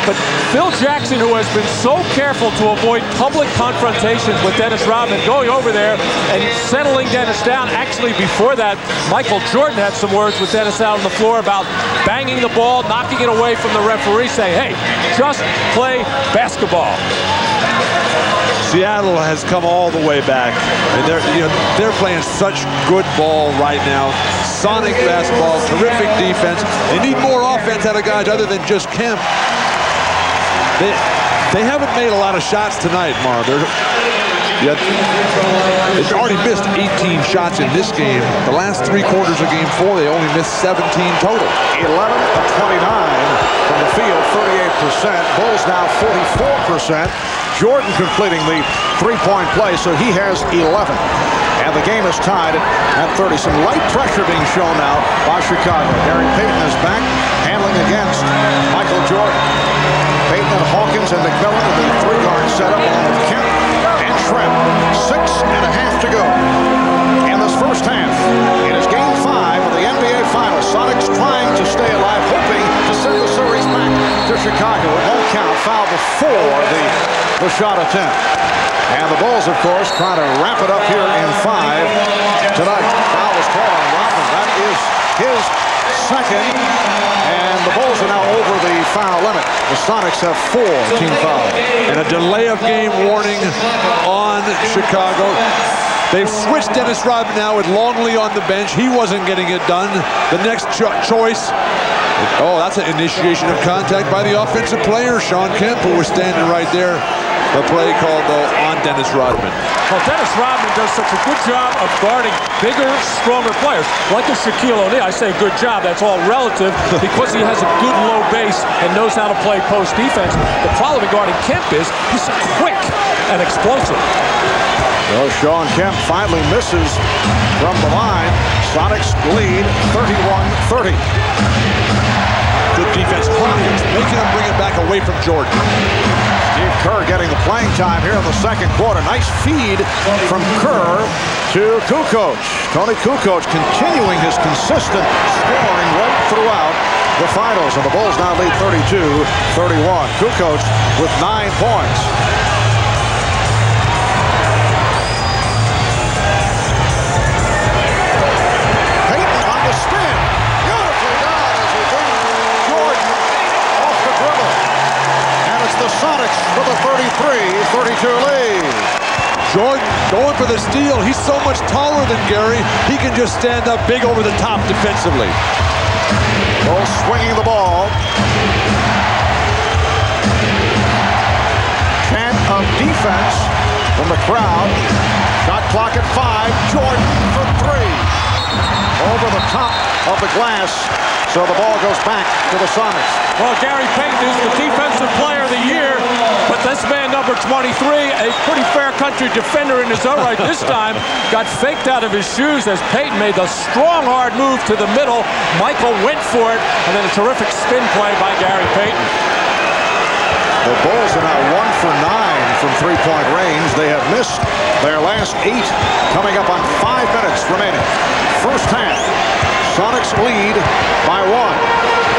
But Phil Jackson, who has been so careful to avoid public confrontations with Dennis Rodman, going over there and settling Dennis down. Actually, before that, Michael Jordan had some words with Dennis out on the floor about banging the ball, knocking it away from the referee, saying, hey, just play basketball. Seattle has come all the way back, and they're playing such good ball right now. Sonic basketball, terrific defense. They need more offense out of guys other than just Kemp. They haven't made a lot of shots tonight, Marv. They've already missed 18 shots in this game. The last three quarters of Game 4, they only missed 17 total. 11 of 29 from the field, 38%. Bulls now 44%. Jordan completing the three-point play, so he has 11. And the game is tied at 30. Some light pressure being shown now by Chicago. Gary Payton is back, handling against Michael Jordan. Payton and Hawkins and McMillan in the three-guard setup along with Kemp and Shrimp. 6.5 to go in this first half. It is Game 5 of the NBA Finals. Sonics trying to stay alive, hoping to send the series back to Chicago. It won't count. Foul before the shot attempt. And the Bulls, of course, trying to wrap it up here in 5 tonight. Foul was called on Rodman. That is his second. And the Bulls are now over the foul limit. The Sonics have 4 team fouls. And a delay of game warning on Chicago. They've switched Dennis Rodman now with Longley on the bench. He wasn't getting it done. The next choice. Oh, that's an initiation of contact by the offensive player, Sean Kemp, who was standing right there. The play called, though, on Dennis Rodman. Well, Dennis Rodman does such a good job of guarding bigger, stronger players. Like a Shaquille O'Neal, I say good job, that's all relative, because he has a good low base and knows how to play post defense. The problem regarding Kemp is he's quick and explosive. So Sean Kemp finally misses from the line. Sonics lead 31-30. Good defense. Making him bring it back away from Jordan. Steve Kerr getting the playing time here in the second quarter. Nice feed from Kerr to Kukoc. Tony Kukoc continuing his consistent scoring right throughout the finals. And the Bulls now lead 32-31. Kukoc with 9 points. Payton on the spin. Beautifully done as he brings Jordan off the dribble. And it's the Sonics with a 33-32 lead. Jordan going for the steal. He's so much taller than Gary. He can just stand up big over the top defensively. Bulls swinging the ball. Chant of defense from the crowd. Shot clock at 5. Jordan for 3. Over the top of the glass. So the ball goes back to the Sonics. Well, Gary Payton is the defensive player of the year, but this man, number 23, a pretty fair country defender in his own right this time, got faked out of his shoes as Payton made the strong, hard move to the middle. Michael went for it, and then a terrific spin play by Gary Payton. The Bulls are now 1 for 9 from three-point range. They have missed their last 8, coming up on 5 minutes remaining. First half, Sonics lead by 1.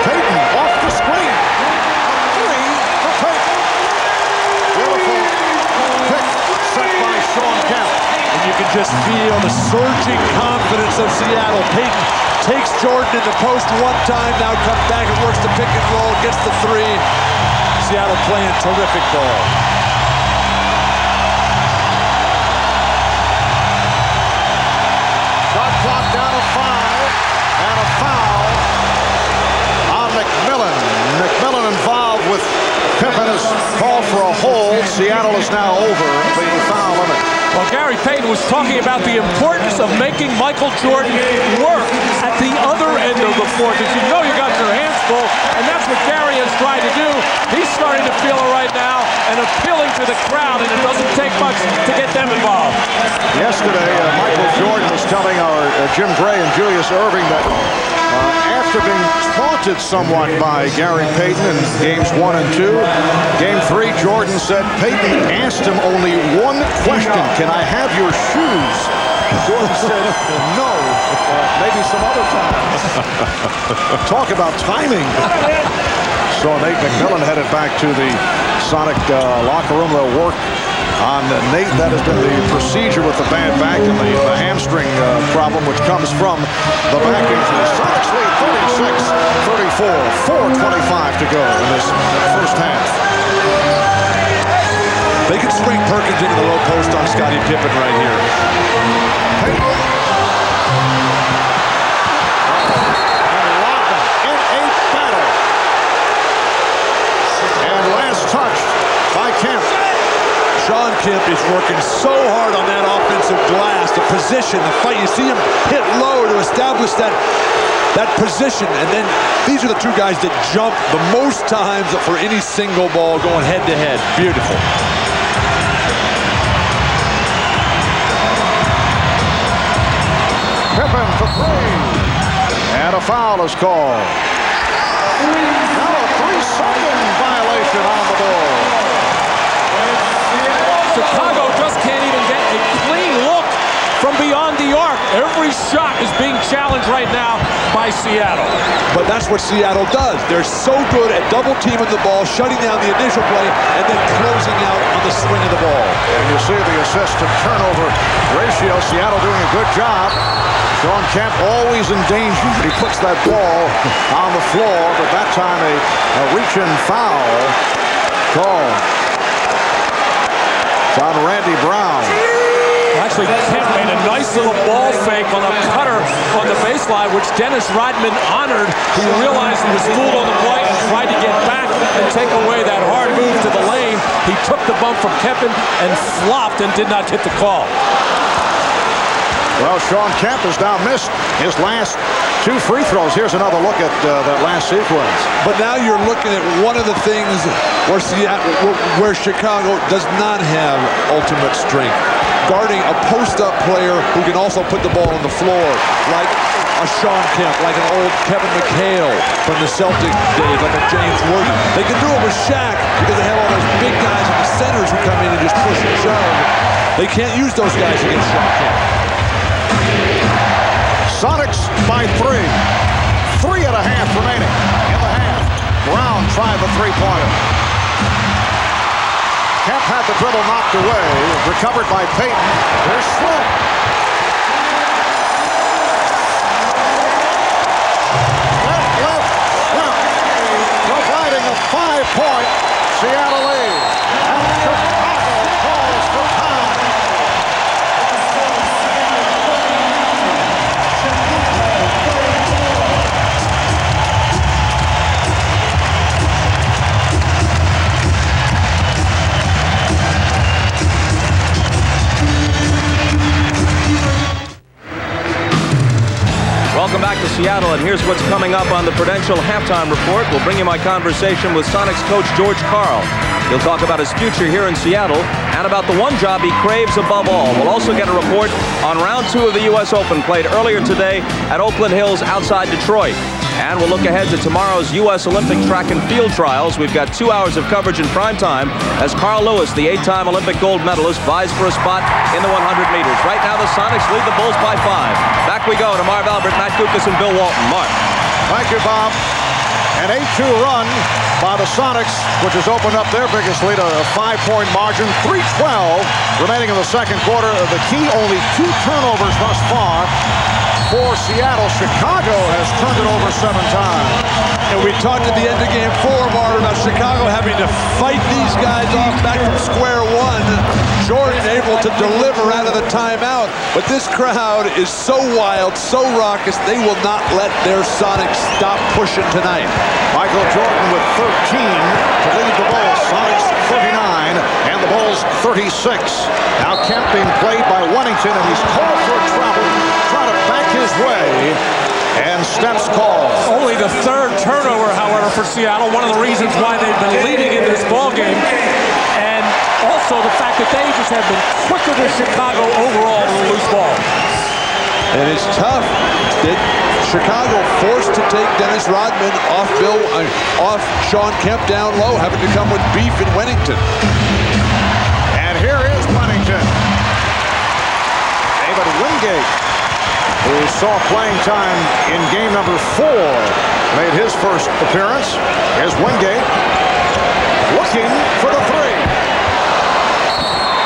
Payton off the screen. 3 for Payton. Beautiful pick set by Sean Kemp. And you can just feel the surging confidence of Seattle. Payton takes Jordan in the post one time, now comes back and works the pick and roll, gets the 3. Seattle playing terrific ball. Shot clock down to 5, and a foul on McMillan. McMillan involved with Pippen is called for a hold. Seattle is now over the foul limit. Well, Gary Payton was talking about the importance of making Michael Jordan work at the other end of the floor, because you know you got your hands full, and that's what Gary has tried to do. He's starting to feel it right now and appealing to the crowd, and it doesn't take much to get them involved. Yesterday, Michael Jordan was telling our Jim Gray and Julius Erving that after being taunted somewhat by Gary Payton in games 1 and 2, game 3, Jordan said Payton asked him only one question: "Can I have your shoes?" Jordan said, "No, maybe some other time." Talk about timing. So Nate McMillan headed back to the Sonic locker room. They'll work on Nate. That has been the procedure with the bad back and the hamstring problem, which comes from the back injury. Sonics lead 36-34. 4:25 to go in this first half. They can swing Perkins into the low post on Scottie Pippen right here. Payton. And Rodman in a battle. And last touched by Kemp. Sean Kemp is working so hard on that offensive glass, the position, the fight. You see him hit low to establish that position, and then these are the 2 guys that jump the most times for any single ball going head to head. Beautiful. Pippen for 3. And a foul is called. Now a 3-second violation on the ball. Chicago just can't even get a clean look from beyond the arc. Every shot is being challenged right now by Seattle. But that's what Seattle does. They're so good at double teaming the ball, shutting down the initial play, and then closing out on the swing of the ball. And you see the assist to turnover ratio. Seattle doing a good job. Sean Kemp always in danger, but he puts that ball on the floor. But that time a reach-in foul called. It's on Randy Brown. Actually, Kemp made a nice little ball fake on a cutter on the baseline, which Dennis Rodman honored. He realized he was fooled on the play and tried to get back and take away that hard move to the lane. He took the bump from Kemp and flopped and did not get the call. Well, Sean Kemp has now missed his last 2 free throws. Here's another look at that last sequence. But now you're looking at one of the things where Chicago does not have ultimate strength. Guarding a post-up player who can also put the ball on the floor, like a Sean Kemp, like an old Kevin McHale from the Celtic days, like a James Worthy. They can do it with Shaq because they have all those big guys in the centers who come in and just push and shove. They can't use those guys against Sean Kemp. Sonics by 3. 3.5 remaining in the half. Brown tried the three-pointer. Kemp had the dribble knocked away. Recovered by Payton. Here's Slim. Left, Slim. Providing a 5-point Seattle lead. And Chicago calls for time. Welcome back to Seattle, and here's what's coming up on the Prudential Halftime Report. We'll bring you my conversation with Sonics coach George Karl. He'll talk about his future here in Seattle and about the one job he craves above all. We'll also get a report on round 2 of the U.S. Open played earlier today at Oakland Hills outside Detroit. And we'll look ahead to tomorrow's U.S. Olympic track and field trials. We've got 2 hours of coverage in prime time as Carl Lewis, the 8-time Olympic gold medalist, vies for a spot in the 100 meters. Right now, the Sonics lead the Bulls by 5. Back we go to Marv Albert, Matt Kukas, and Bill Walton. Marv. Thank you, Bob. An 8-2 run by the Sonics, which has opened up their biggest lead, a 5-point margin. 3:12 remaining in the second quarter. The key, only 2 turnovers thus far for Seattle. Chicago has turned it over 7 times. And we talked at the end of game 4, Marv, about Chicago having to fight these guys off back from square one. Jordan able to deliver out of the timeout, but this crowd is so wild, so raucous, they will not let their Sonics stop pushing tonight. Michael Jordan with 13 to lead the Bulls. Sonics 39 and the Bulls 36. Now Kemp being played by Wennington, and he's called for a travel, trying to back his way, and steps called. Only the 3rd turnover, however, for Seattle. One of the reasons why they've been leading in this ballgame. And also the fact that they just have been quicker than Chicago overall with loose ball. And it's tough. Chicago forced to take Dennis Rodman off Sean Kemp down low, having to come with beef in Wennington. And here is Wennington. David Wingate, who saw playing time in game number 4, made his first appearance. Here's Wingate looking for the 3.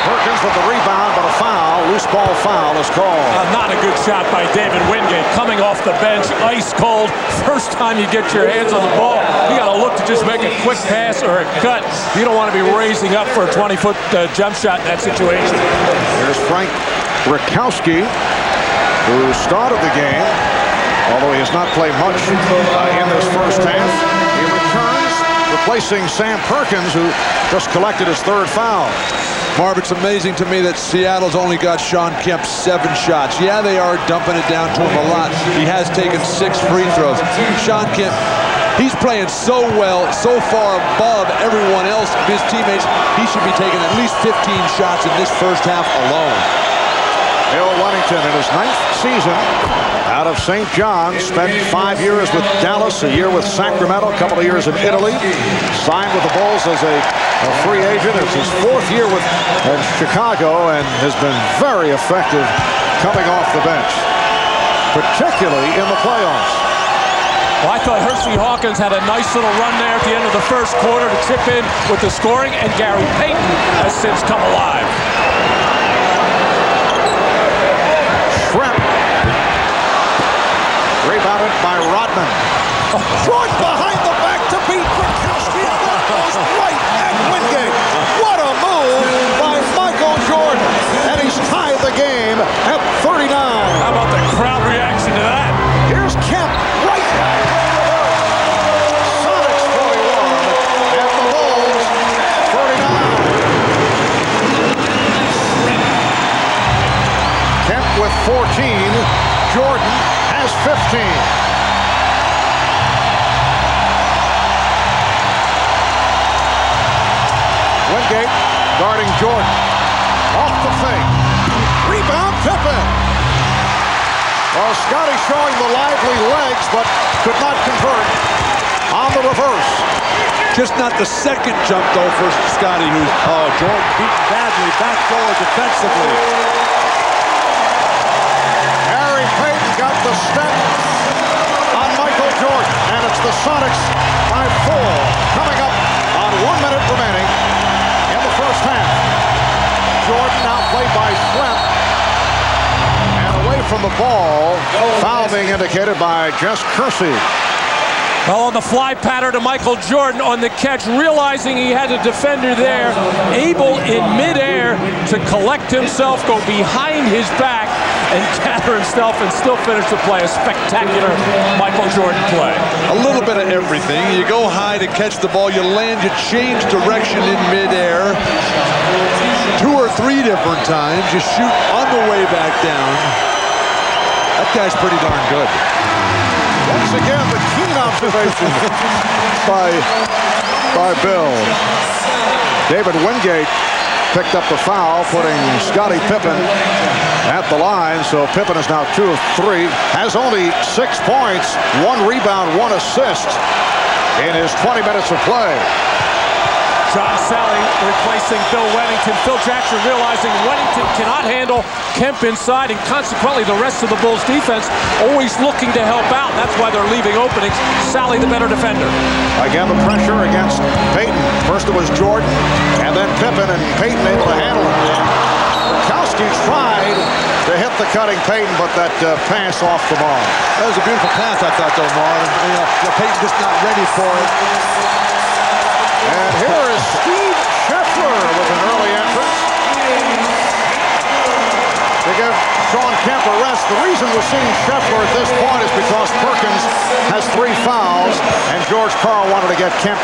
Perkins with the rebound, but a foul, loose ball foul is called. Not a good shot by David Wingate, coming off the bench, ice cold. First time you get your hands on the ball, you got to look to just make a quick pass or a cut. You don't want to be raising up for a 20-foot jump shot in that situation. Here's Frank Rakowski, who started the game, although he has not played much in this first half. He returns, replacing Sam Perkins, who just collected his 3rd foul. Marv, it's amazing to me that Seattle's only got Sean Kemp 7 shots. Yeah, they are dumping it down to him a lot. He has taken 6 free throws. Sean Kemp, he's playing so well, so far above everyone else, his teammates. He should be taking at least 15 shots in this first half alone. Bill Wennington in his 9th season out of St. John's, spent 5 years with Dallas, a year with Sacramento, a couple of years in Italy, signed with the Bulls as a free agent. It's his 4th year with Chicago and has been very effective coming off the bench, particularly in the playoffs. Well, I thought Hersey Hawkins had a nice little run there at the end of the first quarter to chip in with the scoring, and Gary Payton has since come alive. Rebounded by Rodman. Short behind the back to beat Rakowski. Goes right at Wingate. What a move by Michael Jordan. And he's tied the game. 15. Wingate guarding Jordan. Off the fake. Rebound, Pippen. Well, Scotty showing the lively legs, but could not convert on the reverse. Just not the second jump, though, for Scotty, who's, Jordan beaten badly back forward defensively. Harry Payton got the step on Michael Jordan, and it's the Sonics by 4, coming up on 1 minute remaining in the first half. Jordan now played by Schlepp, and away from the ball, foul being indicated by Jess Kersey. Well, on the fly pattern to Michael Jordan on the catch, realizing he had a defender there, able in midair to collect himself, go behind his back, and gather himself and still finish the play. A spectacular Michael Jordan play. A little bit of everything. You go high to catch the ball, you land, you change direction in midair. 2 or 3 different times. You shoot on the way back down. That guy's pretty darn good. Once again, the keen observation by Bill. David Wingate picked up the foul, putting Scottie Pippen at the line. So Pippen is now 2 of 3, has only 6 points, 1 rebound, 1 assist in his 20 minutes of play. John Sally replacing Bill Wennington. Phil Jackson realizing Wennington cannot handle Kemp inside, and consequently the rest of the Bulls defense always looking to help out. That's why they're leaving openings. Sally the better defender. Again, the pressure against Payton. First it was Jordan, and then Pippen, and Payton able to handle it. Rakowski tried to hit the cutting Payton, but that pass off the ball. That was a beautiful pass, I thought, though, Marv. Payton just not ready for it. And here is Steve Scheffler with an early entrance to give Sean Kemp a rest. The reason we're seeing Scheffler at this point is because Perkins has 3 fouls, and George Karl wanted to get Kemp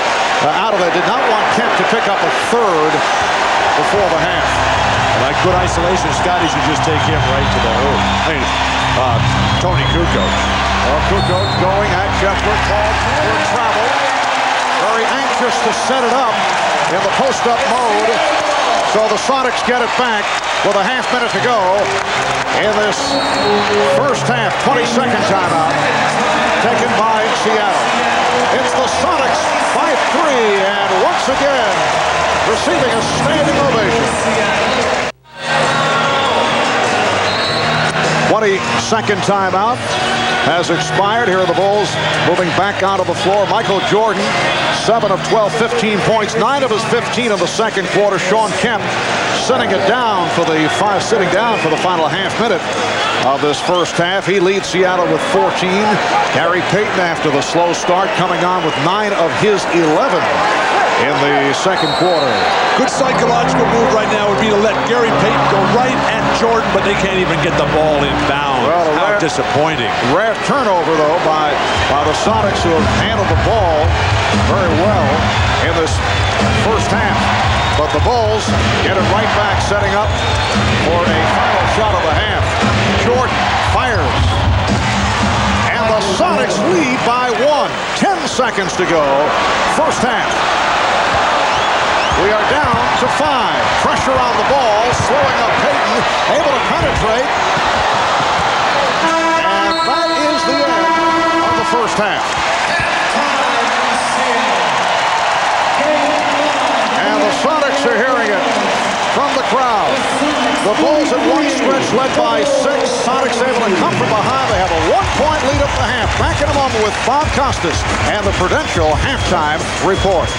out of there. Did not want Kemp to pick up a 3rd before the half. Like good isolation, Scotty should just take him right to the hole. Tony Kukoc. Well, Kukoc going at Scheffler, called for travel. Very anxious to set it up in the post-up mode. So the Sonics get it back with a half minute to go in this first half. 22nd timeout taken by Seattle. It's the Sonics by 3, and once again receiving a standing ovation. 22nd timeout has expired. Here are the Bulls moving back onto the floor. Michael Jordan, 7 of 12, 15 points, 9 of his 15 in the second quarter. Sean Kemp sitting down for the final half minute of this first half. He leads Seattle with 14. Gary Payton, after the slow start, coming on with 9 of his 11 in the second quarter. Good psychological move right now would be to let Gary Payton go right at Jordan, but they can't even get the ball inbound. Well, how disappointing. Rare turnover, though, by the Sonics, who have handled the ball very well in this first half. But the Bulls get it right back, setting up for a final shot of the half. Jordan fires. And the Sonics lead by 1. 10 seconds to go. First half. We are down to 5. Pressure on the ball, slowing up Payton, able to penetrate. And that is the end of the first half. And the Sonics are hearing it from the crowd. The Bulls at one stretch led by 6. Sonics able to come from behind. They have a 1-point lead at the half. Back in a moment with Bob Costas and the Prudential halftime report.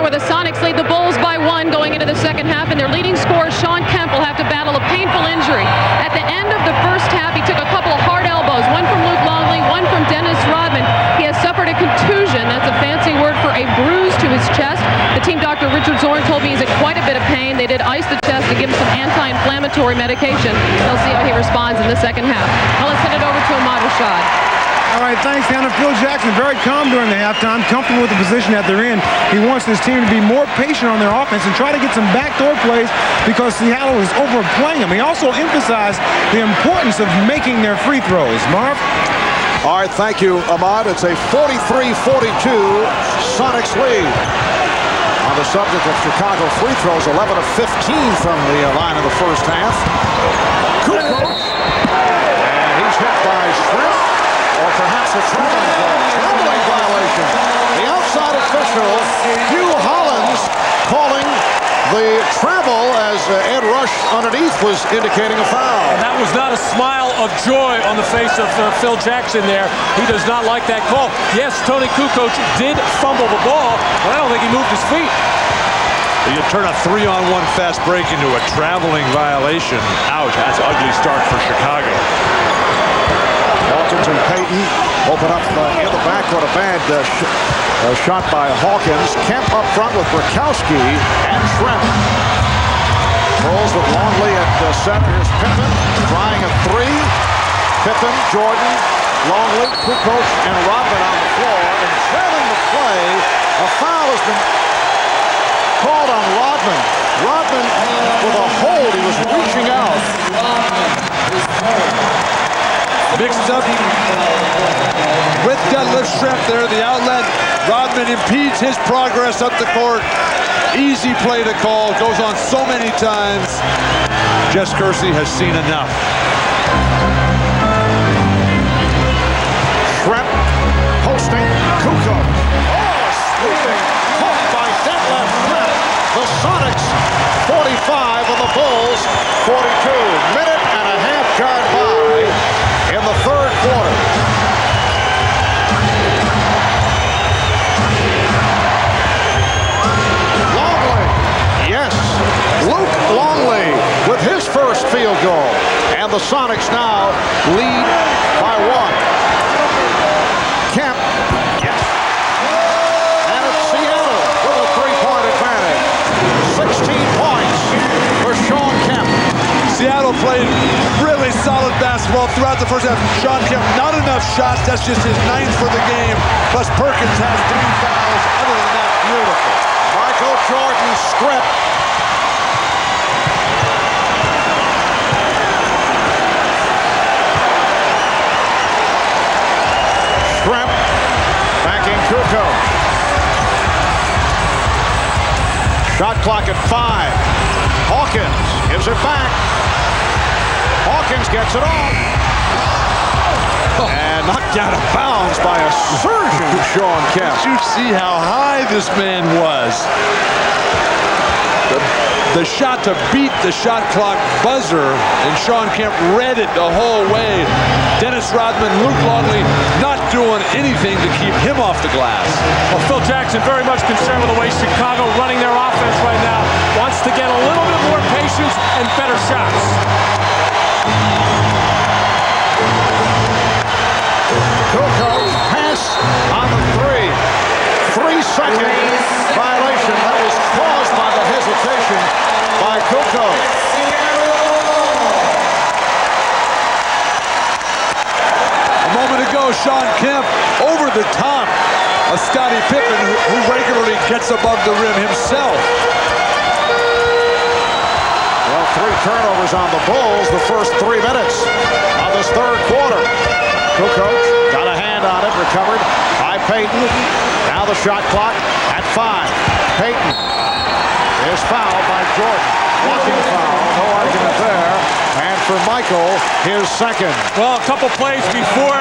Where the Sonics lead the Bulls by 1 going into the second half, and their leading scorer, Sean Kemp, will have to battle a painful injury. At the end of the first half, he took a couple of hard elbows, one from Luke Longley, one from Dennis Rodman. He has suffered a contusion. That's a fancy word for a bruise to his chest. The team doctor, Richard Zorn, told me he's in quite a bit of pain. They did ice the chest to give him some anti-inflammatory medication. They'll see how he responds in the second half. Now let's send it over to Ahmad Rashad. All right, thanks, Hannah. Phil Jackson very calm during the halftime, comfortable with the position that they're in. He wants his team to be more patient on their offense and try to get some backdoor plays because Seattle is overplaying them. He also emphasized the importance of making their free throws. Marv? All right, thank you, Ahmad. It's a 43-42 Sonics lead. On the subject of Chicago free throws, 11 of 15 from the line of the first half. Kukoc, and he's hit by Shrimp, or perhaps a traveling violation. The outside official, Hugh Hollins, calling the travel as Ed Rush underneath was indicating a foul. And that was not a smile of joy on the face of Phil Jackson there. He does not like that call. Yes, Tony Kukoc did fumble the ball, but I don't think he moved his feet. You turn a 3-on-1 fast break into a traveling violation. Ouch, that's an ugly start for Chicago. Hawkins and Payton open up in the backcourt. A bad shot by Hawkins. Kemp up front with Brakowski and Shrimp. Rolls with Longley at center. Here's Pippen trying a three. Pippen, Jordan, Longley, Kukoc, and Rodman on the floor. And trailing the play, a foul has been called on Rodman. Rodman with a hold. He was reaching out. Mixed up with deadlift Shrimp there, the outlet. Rodman impedes his progress up the court. Easy play to call, goes on so many times. Jess Kersey has seen enough. Shrimp posting Kukoc. Oh, sweeping hook by deadlift Shrimp. The Sonics 45 and the Bulls 42. Minute and a half gone by in the third quarter. Longley, yes, Luke Longley with his first field goal. And the Sonics now lead by 1. Kemp, yes. And it's Seattle with a 3-point advantage. 16 points for Sean Kemp. Seattle played really solid basketball throughout the first half. Sean Kemp, not enough shots. That's just his 9th for the game. Plus Perkins has 3 fouls. Other than that, beautiful. Michael Jordan's script. Shrimp backing Kukoc. Shot clock at 5. Hawkins gives it back. Hawkins gets it off. And knocked out of bounds by a surgeon, Sean Kemp. Did you see how high this man was? The shot to beat the shot clock buzzer, and Sean Kemp read it the whole way. Dennis Rodman, Luke Longley not doing anything to keep him off the glass. Well, Phil Jackson very much concerned with the way Chicago running their offense right now. Wants to get a little bit more patience and better shots. Kukoc pass on the 3-second violation that was caused by the hesitation by Kukoc. A moment ago, Sean Kemp over the top of Scottie Pippen, who regularly gets above the rim himself. Well, 3 turnovers on the Bulls the first 3 minutes of this third quarter. Kukoc got a hand on it, recovered by Payton. Now the shot clock at 5. Payton is fouled by Jordan. Walking foul, no argument there. And for Michael, his second. Well, a couple plays before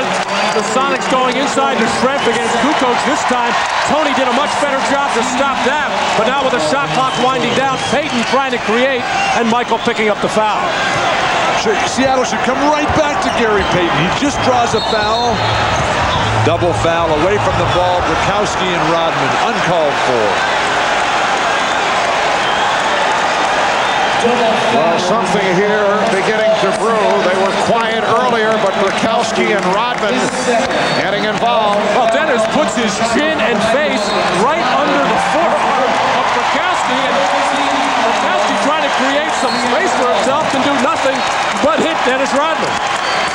the Sonics going inside to Shrimp against Kukoc this time. Tony did a much better job to stop that. But now with the shot clock winding down, Payton trying to create, and Michael picking up the foul. Seattle should come right back to Gary Payton. He just draws a foul. Double foul away from the ball. Brakowski and Rodman uncalled for. Well, something here beginning to brew. They were quiet earlier, but Brakowski and Rodman getting involved. Well, Dennis puts his chin and face right under the forearm of Brakowski, and Brakowski trying to create some space for himself can do nothing but hit Dennis Rodman.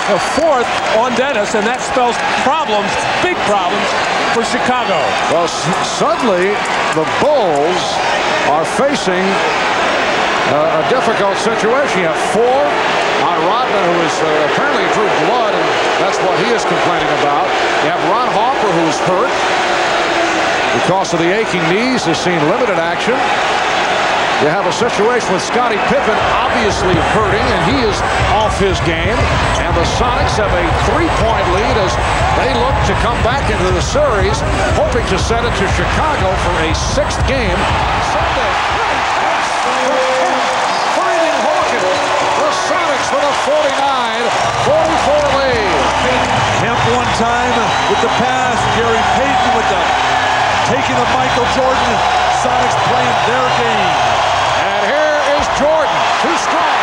the fourth on Dennis, and that spells problems, big problems, for Chicago. Well, suddenly the Bulls are facing a difficult situation. You have 4 on Rodman, who is apparently drew blood, and that's what he is complaining about. You have Ron Harper, who is hurt because of the aching knees, has seen limited action. You have a situation with Scottie Pippen obviously hurting, and he is off his game. And the Sonics have a 3-point lead as they look to come back into the series, hoping to send it to Chicago for a 6th game Sunday. Finding Hawkins, the Sonics with a 49-44 lead. Kemp one time with the pass, Gary Payton with the taking of Michael Jordan. Sonics playing their game. And here is Jordan, too strong.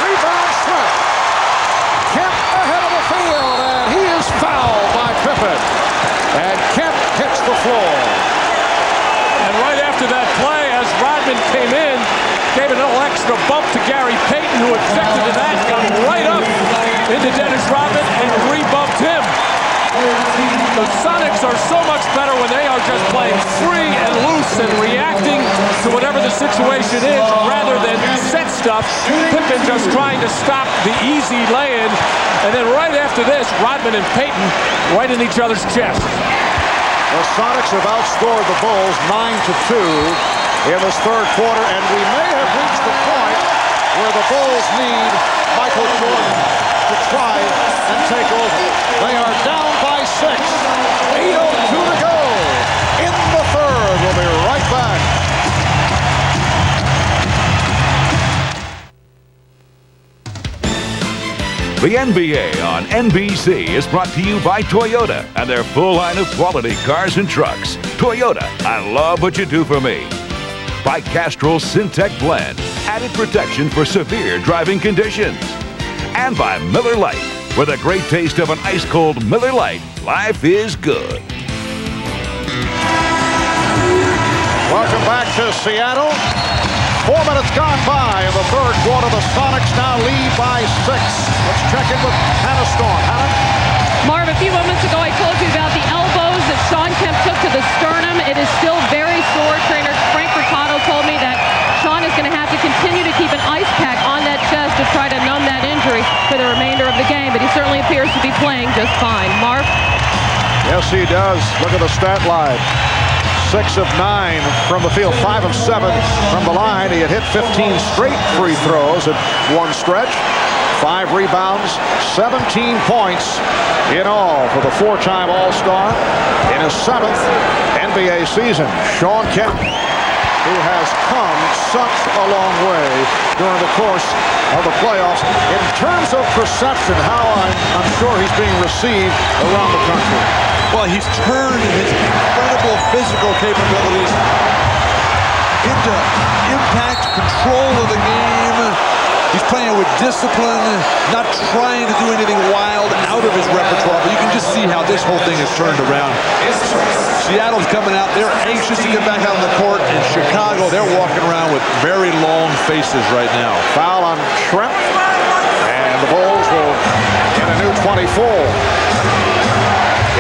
Rebound Smith. Kemp ahead of the field, and he is fouled by Pippen. And Kemp hits the floor. And right after that play, as Rodman came in, gave a little extra bump to Gary Payton, who objected to that, got right up into Dennis Rodman and re-bumped him. The Sonics are so much better when they are just playing free and loose and reacting to whatever the situation is rather than set stuff. Pippen just trying to stop the easy lay-in. And then right after this, Rodman and Payton right in each other's chest. The Sonics have outscored the Bulls 9-2 in this third quarter, and we may have reached the point where the Bulls need Michael Jordan to try and take over. They are down by 6. 8:02 to go in the third. We'll be right back. The NBA on NBC is brought to you by Toyota and their full line of quality cars and trucks. Toyota, I love what you do for me. By Castrol Syntec Blend, added protection for severe driving conditions. And by Miller Lite, with a great taste of an ice-cold Miller Lite, life is good. Welcome back to Seattle. 4 minutes gone by in the third quarter. The Sonics now lead by 6. Let's check in with Hannah Storm. Hannah? Marv, a few moments ago I told you about the elbows that Shawn Kemp took to the sternum. It is still very sore. Trainer Frank Ricardo told me that Shawn is going to have to continue to keep an ice pack on that chest to try to numb that injury for the remainder of the game, but he certainly appears to be playing just fine. Marv? Yes, he does. Look at the stat line. 6 of 9 from the field, 5 of 7 from the line. He had hit 15 straight free throws at one stretch. 5 rebounds, 17 points in all for the 4-time All-Star in his 7th NBA season. Shawn Kemp, who has come such a long way during the course of the playoffs. In terms of perception, how I'm sure he's being received around the country. Well, he's turned his incredible physical capabilities into impact, control of the game. He's playing with discipline, not trying to do anything wild out of his repertoire, but you can just see how this whole thing has turned around. Seattle's coming out. They're anxious to get back out on the court. In Chicago, they're walking around with very long faces right now. Foul on Trent, and the Bulls will get a new 24.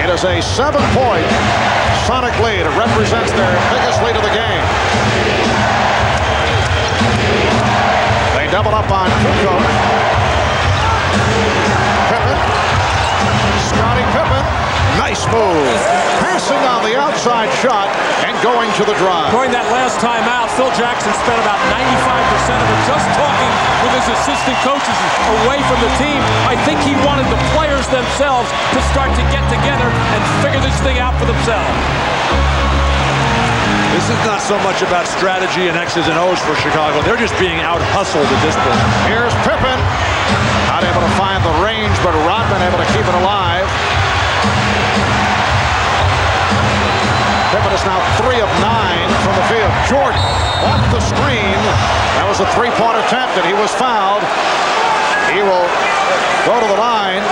It is a 7-point Sonic lead. It represents their biggest lead of the game. They double up on Kukoc. Pippen. Scottie Pippen. Nice move. Passing on the outside shot and going to the drive. During that last time out, Phil Jackson spent about 95% of it just talking with his assistant coaches away from the team. I think he wanted the players themselves to start to get together and figure this thing out for themselves. This is not so much about strategy and X's and O's for Chicago. They're just being out-hustled at this point. Here's Pippen. Not able to find the range, but Rodman able to keep it alive. Pippen is now 3 of 9 from the field. Jordan off the screen. That was a 3-point attempt, and he was fouled. He will go to the line.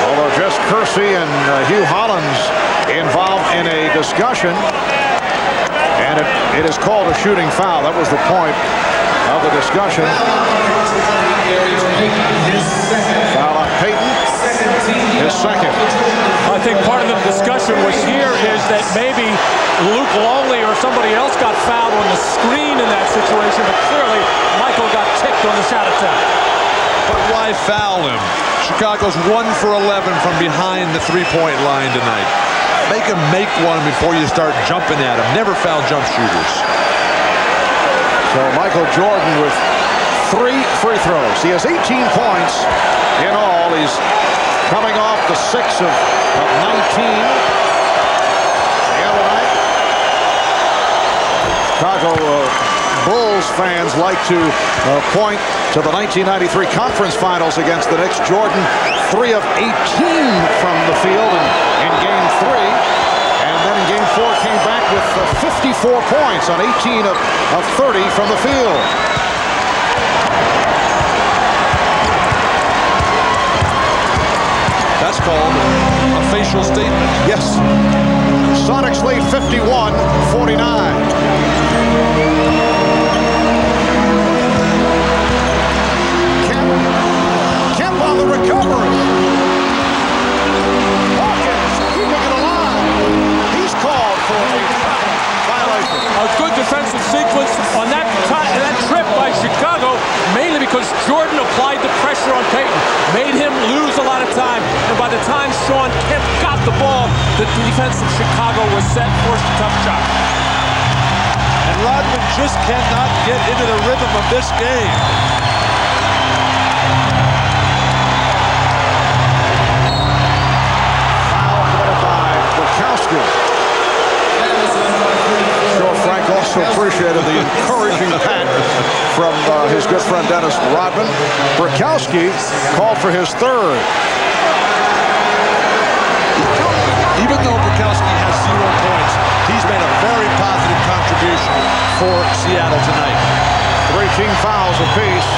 Although Jess Kersey and Hugh Hollins involved in a discussion, and it is called a shooting foul. That was the point of the discussion. Foul on Payton, his second. I think part of the discussion was here is that maybe Luke Longley or somebody else got fouled on the screen in that situation, but clearly Michael got ticked on the shot attempt. But why foul him? Chicago's 1 for 11 from behind the three-point line tonight. Make him make one before you start jumping at him. Never foul jump shooters. So Michael Jordan with 3 free throws. He has 18 points in all. He's coming off the 6 of 19 the other night. Chicago Bulls fans like to point to the 1993 conference finals against the Knicks. Jordan 3 of 18 from the field in game 3. And then in game 4 came back with 54 points on 18 of 30 from the field. That's called a facial statement. Yes. Sonics lead 51-49. Kemp on the recovery. Hawkins keeping it alive. He's called for a violation. A good defensive sequence on that trip by Chicago, mainly because Jordan applied the pressure on Payton, made him lose a lot of time, and by the time Shawn Kemp got the ball, the defense of Chicago was set, forced a tough shot. And Rodman just cannot get into the rhythm of this game. Foul committed by Bukowski. Sure, Frank also appreciated the encouraging pat from his good friend Dennis Rodman. Bukowski called for his 3rd. Even though Bukowski has 0 points, he's made a very positive contribution for Seattle tonight. 3 team fouls apiece.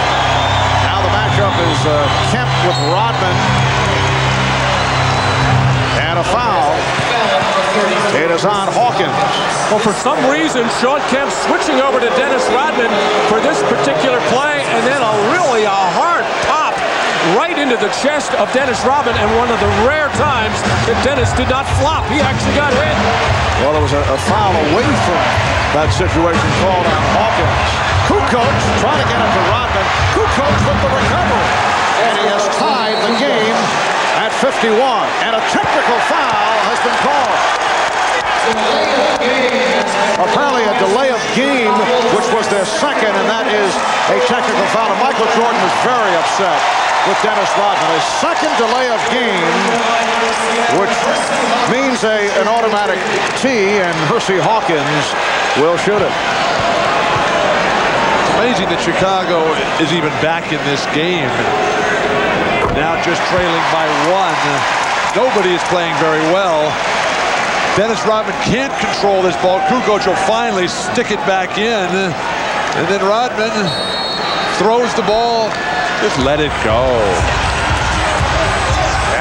Now the matchup is Kemp with Rodman. And a foul. It is on Hawkins. Well, for some reason, Shawn Kemp switching over to Dennis Rodman for this particular play, and then a hard pop right into the chest of Dennis Rodman, and one of the rare times that Dennis did not flop. He actually got hit. Well, there was a foul away from that situation called on Hawkins. Kukoc trying to get it to Rodman. Kukoc with the recovery. And he has tied the game at 51. And a technical foul has been called. Apparently a delay of game, which was their second, and that is a technical foul. And Michael Jordan is very upset with Dennis Rodman. A second delay of game, which means an automatic tee, and Hersey Hawkins will shoot it. It's amazing that Chicago is even back in this game. Now just trailing by 1. Nobody is playing very well. Dennis Rodman can't control this ball. Kukoc will finally stick it back in. And then Rodman throws the ball. Just let it go.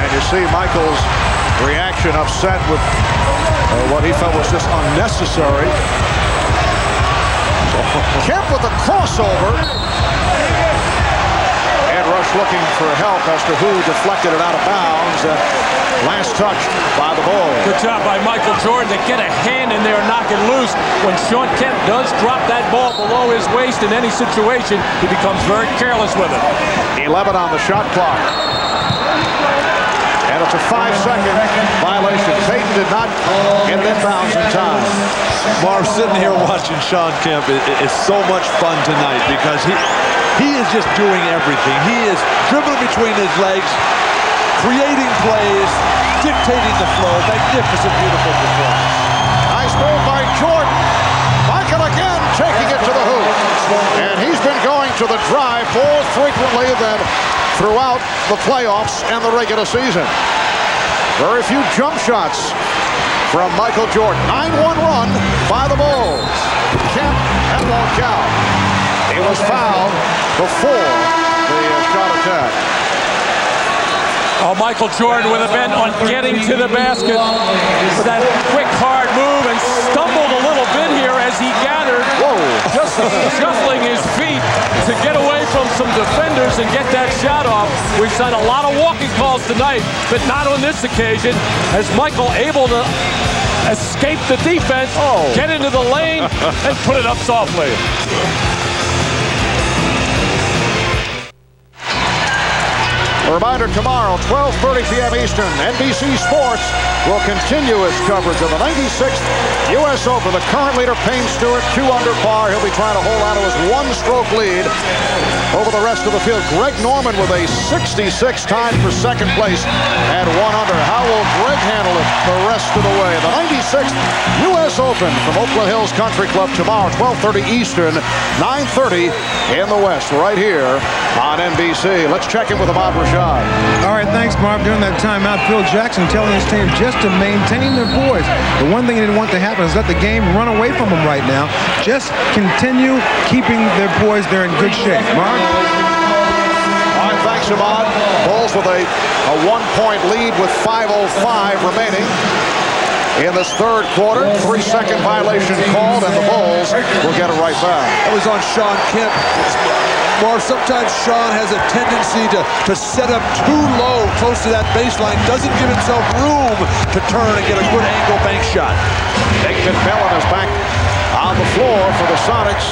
And you see Michael's reaction, upset with what he felt was just unnecessary. Kemp with a crossover. And Rush looking for help as to who deflected it out of bounds. Last touch by the Bulls. Good job by Michael Jordan to get a hand in there and knock it loose. When Shawn Kemp does drop that ball below his waist in any situation, he becomes very careless with it. 11 on the shot clock. And it's a 5-second violation. Payton did not get it inbounds in time. Marv, sitting here watching Shawn Kemp is so much fun tonight because he is just doing everything. He is dribbling between his legs, creating plays, dictating the flow. Magnificent, beautiful performance. Nice move by Jordan. Michael again taking it to the hoop. And he's been going to the drive more frequently than throughout the playoffs and the regular season. Very few jump shots from Michael Jordan. 9-1 run by the Bulls. Kemp and won't count. He was fouled before the shot attack. Oh, Michael Jordan with a bent on getting to the basket for that quick, hard move, and stumbled a little bit here as he gathered, just shuffling his feet to get away from some defenders and get that shot off. We've seen a lot of walking calls tonight, but not on this occasion. As Michael able to escape the defense, get into the lane, and put it up softly. A reminder, tomorrow, 12:30 p.m. Eastern, NBC Sports will continue its coverage of the 96th U.S. Open. The current leader, Payton Stewart, 2 under par. He'll be trying to hold on to his 1-stroke lead over the rest of the field. Greg Norman with a 66 tied for second place at 1 under. How will Greg handle it the rest of the way? The 96th U.S. Open from Oakland Hills Country Club tomorrow, 12:30 Eastern, 9:30 in the West, right here on NBC. Let's check in with Ahmad Rashad. All right, thanks, Marv. During that timeout, Phil Jackson telling his team just to maintain their poise. The one thing he didn't want to happen is let the game run away from them right now. Just continue keeping their poise. They're in good shape. Marv? All right, thanks, Ahmad. Bulls with a 1-point lead with 5:05 remaining. In this third quarter, 3-second violation called, and the Bulls will get it right back. That was on Sean Kemp. Marv, sometimes Sean has a tendency to set up too low, close to that baseline, doesn't give himself room to turn and get a good angle bank shot. Nick McMillan is back on the floor for the Sonics.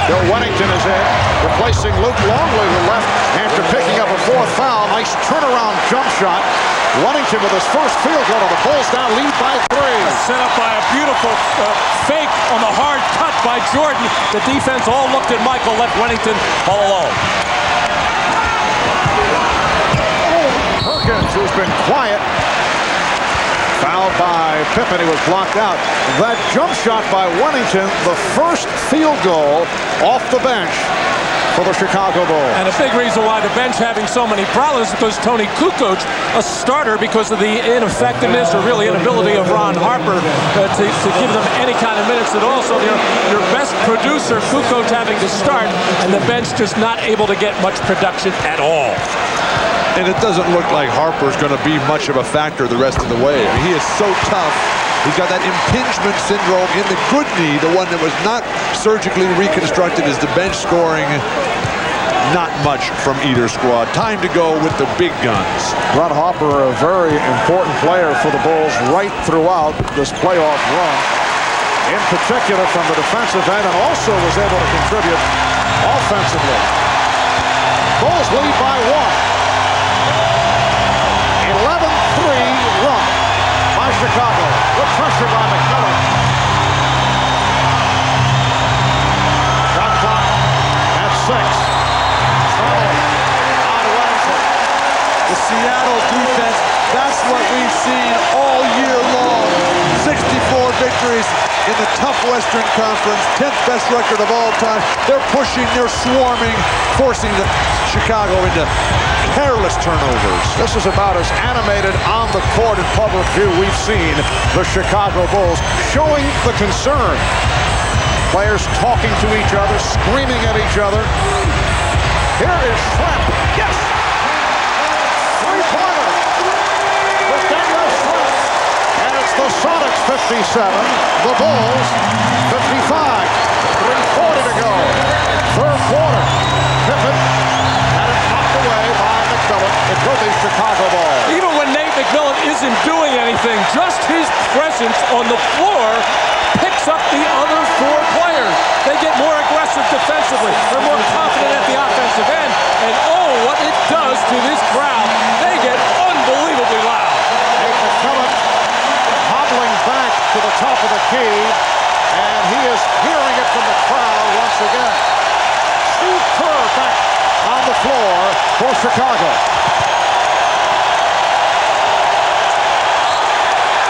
Bill Wennington is in, replacing Luke Longley, who left after picking up a 4th foul. Nice turnaround jump shot. Wennington with his first field goal on the Bulls down, lead by 3. Set up by a beautiful fake on the hard cut by Jordan. The defense all looked at Michael, left Wennington all alone. Perkins, who's been quiet, fouled by Pippen. He was blocked out. That jump shot by Wennington, the first field goal off the bench for the Chicago Bulls. And a big reason why the bench having so many problems is because Tony Kukoc, a starter, because of the ineffectiveness or really inability of Ron Harper to give them any kind of minutes at all. So your best producer, Kukoc, having to start, and the bench just not able to get much production at all. And it doesn't look like Harper's going to be much of a factor the rest of the way. I mean, he is so tough. He's got that impingement syndrome in the good knee, the one that was not surgically reconstructed. Is the bench scoring not much from either squad. Time to go with the big guns. Ron Harper, a very important player for the Bulls right throughout this playoff run, in particular from the defensive end, and also was able to contribute offensively. Bulls lead by 1. 11-3 run by Chicago. Good pressure by McMillan. Shot clock at 6. The Seattle defense, that's what we've seen all year long. 64 victories in the tough Western Conference, 10th best record of all time. They're pushing, they're swarming, forcing Chicago into careless turnovers. This is about as animated on the court in public view we've seen the Chicago Bulls, showing the concern. Players talking to each other, screaming at each other. Here is Schlepp. Yes! Three-pointer for Daniel Schlepp. And it's the Sonics 57, the Bulls 55. 3:40 to go. Third quarter. Pippen had it knocked away by McMillan. It will be Chicago ball. Even when Nate McMillan isn't doing anything, just his presence on the floor picks up the other 4 players. They get more aggressive defensively. They're more confident at the offensive end. And oh, what it does to this crowd. They get unbelievably loud. Nate McMillan hobbling back to the top of the key, and he is hearing it from the crowd once again. Steve Kerr back on the floor for Chicago.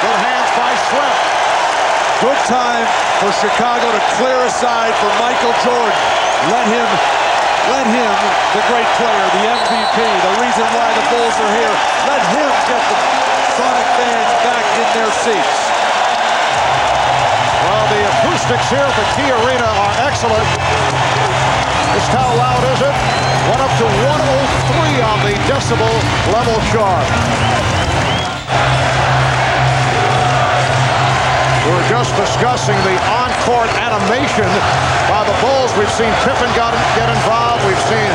Good hands by Schlepp. Good time for Chicago to clear aside for Michael Jordan. Let him, the great player, the MVP, the reason why the Bulls are here, let him get the Sonic fans back in their seats. Well, the acoustics here at the Key Arena are excellent. Just how loud is it? Went up to 103 on the decibel level chart. We were just discussing the on-court animation by the Bulls. We've seen Pippen get involved. We've seen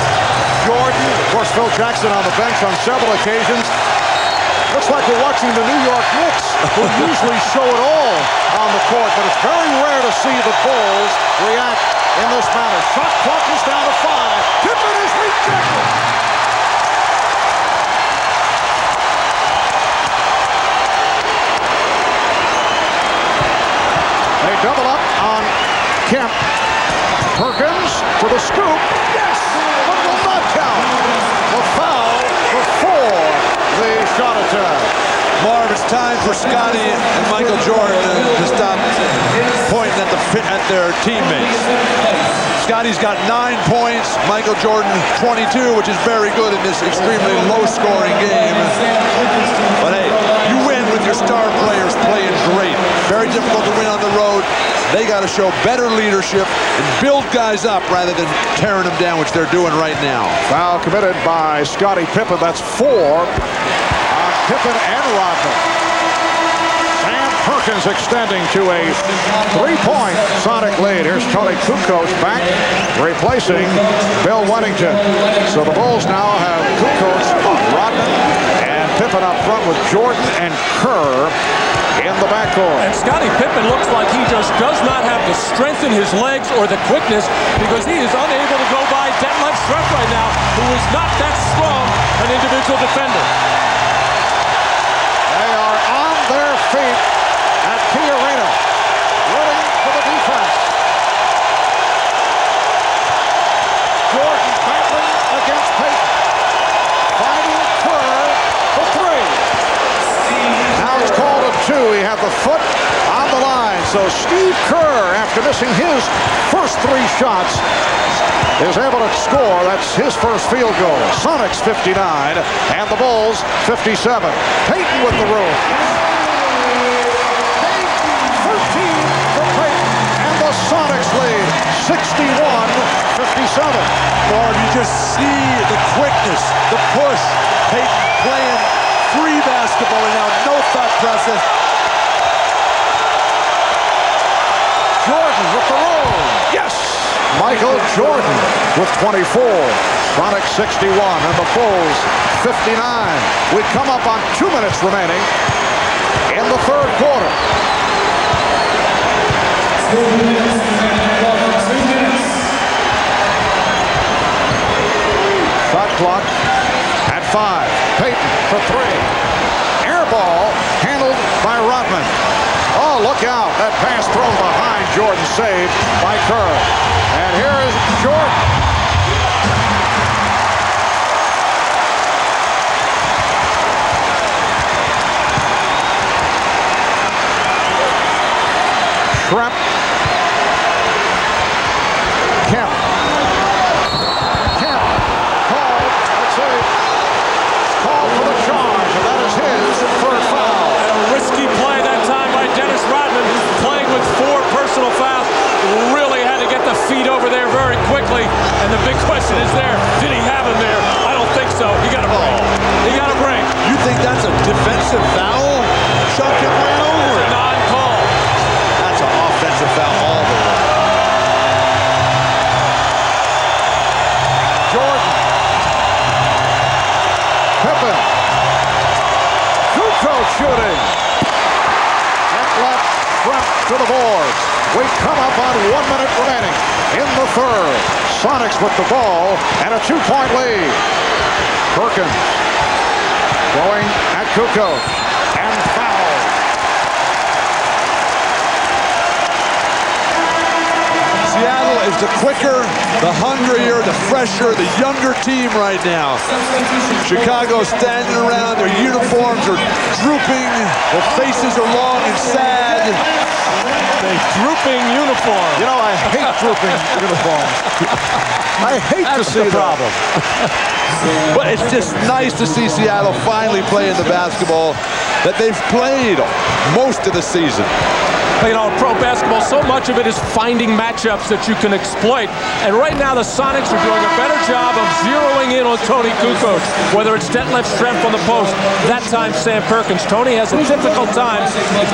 Jordan, of course, Phil Jackson on the bench on several occasions. Looks like we're watching the New York Knicks, who usually show it all on the court, but it's very rare to see the Bulls react in this manner. Shot clock is down to 5. Pippen is rejected. They double up on Kemp. Perkins for the scoop. Yes! But it will not count. The foul before the shot attack. Marv, it's time for Scotty and Michael Jordan to stop pointing at their teammates. Scotty's got 9 points. Michael Jordan 22, which is very good in this extremely low-scoring game. But hey, you win with your star players playing great. Very difficult to win on the road. They got to show better leadership and build guys up rather than tearing them down, which they're doing right now. Foul committed by Scottie Pippen. That's 4 on Pippen and Rodman. Sam Perkins extending to a 3-point Sonic lead. Here's Tony Kukoc back, replacing Bill Wennington. So the Bulls now have Kukoc, Rodman, and Pippen up front with Jordan and Kerr in the backcourt. And Scottie Pippen looks like he just does not have the strength in his legs or the quickness, because he is unable to go by Detlef Schrempf right now, who is not that strong an individual defender. They are on their feet at Key Arena, ready for the defense. Jordan battling against Payton, finding Kerr for 3. Now it's called a 2. He had the foot on the line. So Steve Kerr, after missing his first 3 shots, is able to score. That's his first field goal. Sonics 59 and the Bulls 57. Payton with the room. 13 for Payton, and the Sonics lead 61-57. Marv, you just see the quickness, the push. Payton playing free basketball right now, no thought process. Jordan with the roll. Yes! Michael Jordan with 24. Sonics 61 and the Bulls 59. We come up on 2 minutes remaining in the third quarter. 2 minutes. Shot clock at 5. Payton for 3. Air ball handled by Rodman. Oh, look out. That pass thrown behind Jordan, saved by Kerr. And here is Jordan. Schrempf. Kemp. Kemp. Called. Let's see. Called for the charge, and that is his third foul. And a risky play that time by Dennis Rodman, who's playing with 4 personal fouls. Really had to get the feet over there very quickly. And the big question is there, did he have him there? I don't think so. He got a ball. He got a break. You think that's a defensive foul? Chuck it ran over it. Non-call. That's an offensive foul all the way. Jordan. Pippen. Kukoc shooting. And left front to the boards. We come up on 1 minute remaining in the third. Sonics with the ball and a 2-point lead. Perkins going at Kukoc and foul. Seattle is the quicker, the hungrier, the fresher, the younger team right now. Chicago standing around, their uniforms are drooping, their faces are long and sad. A drooping uniform. You know, I hate drooping uniforms. I hate to see the problem. But it's just nice to see Seattle finally playing the basketball that they've played most of the season. You know, pro basketball, so much of it is finding matchups that you can exploit. And right now, the Sonics are doing a better job of zeroing in on Tony Kukoc, whether it's Detlef Schrempf on the post, that time Sam Perkins. Tony has a difficult time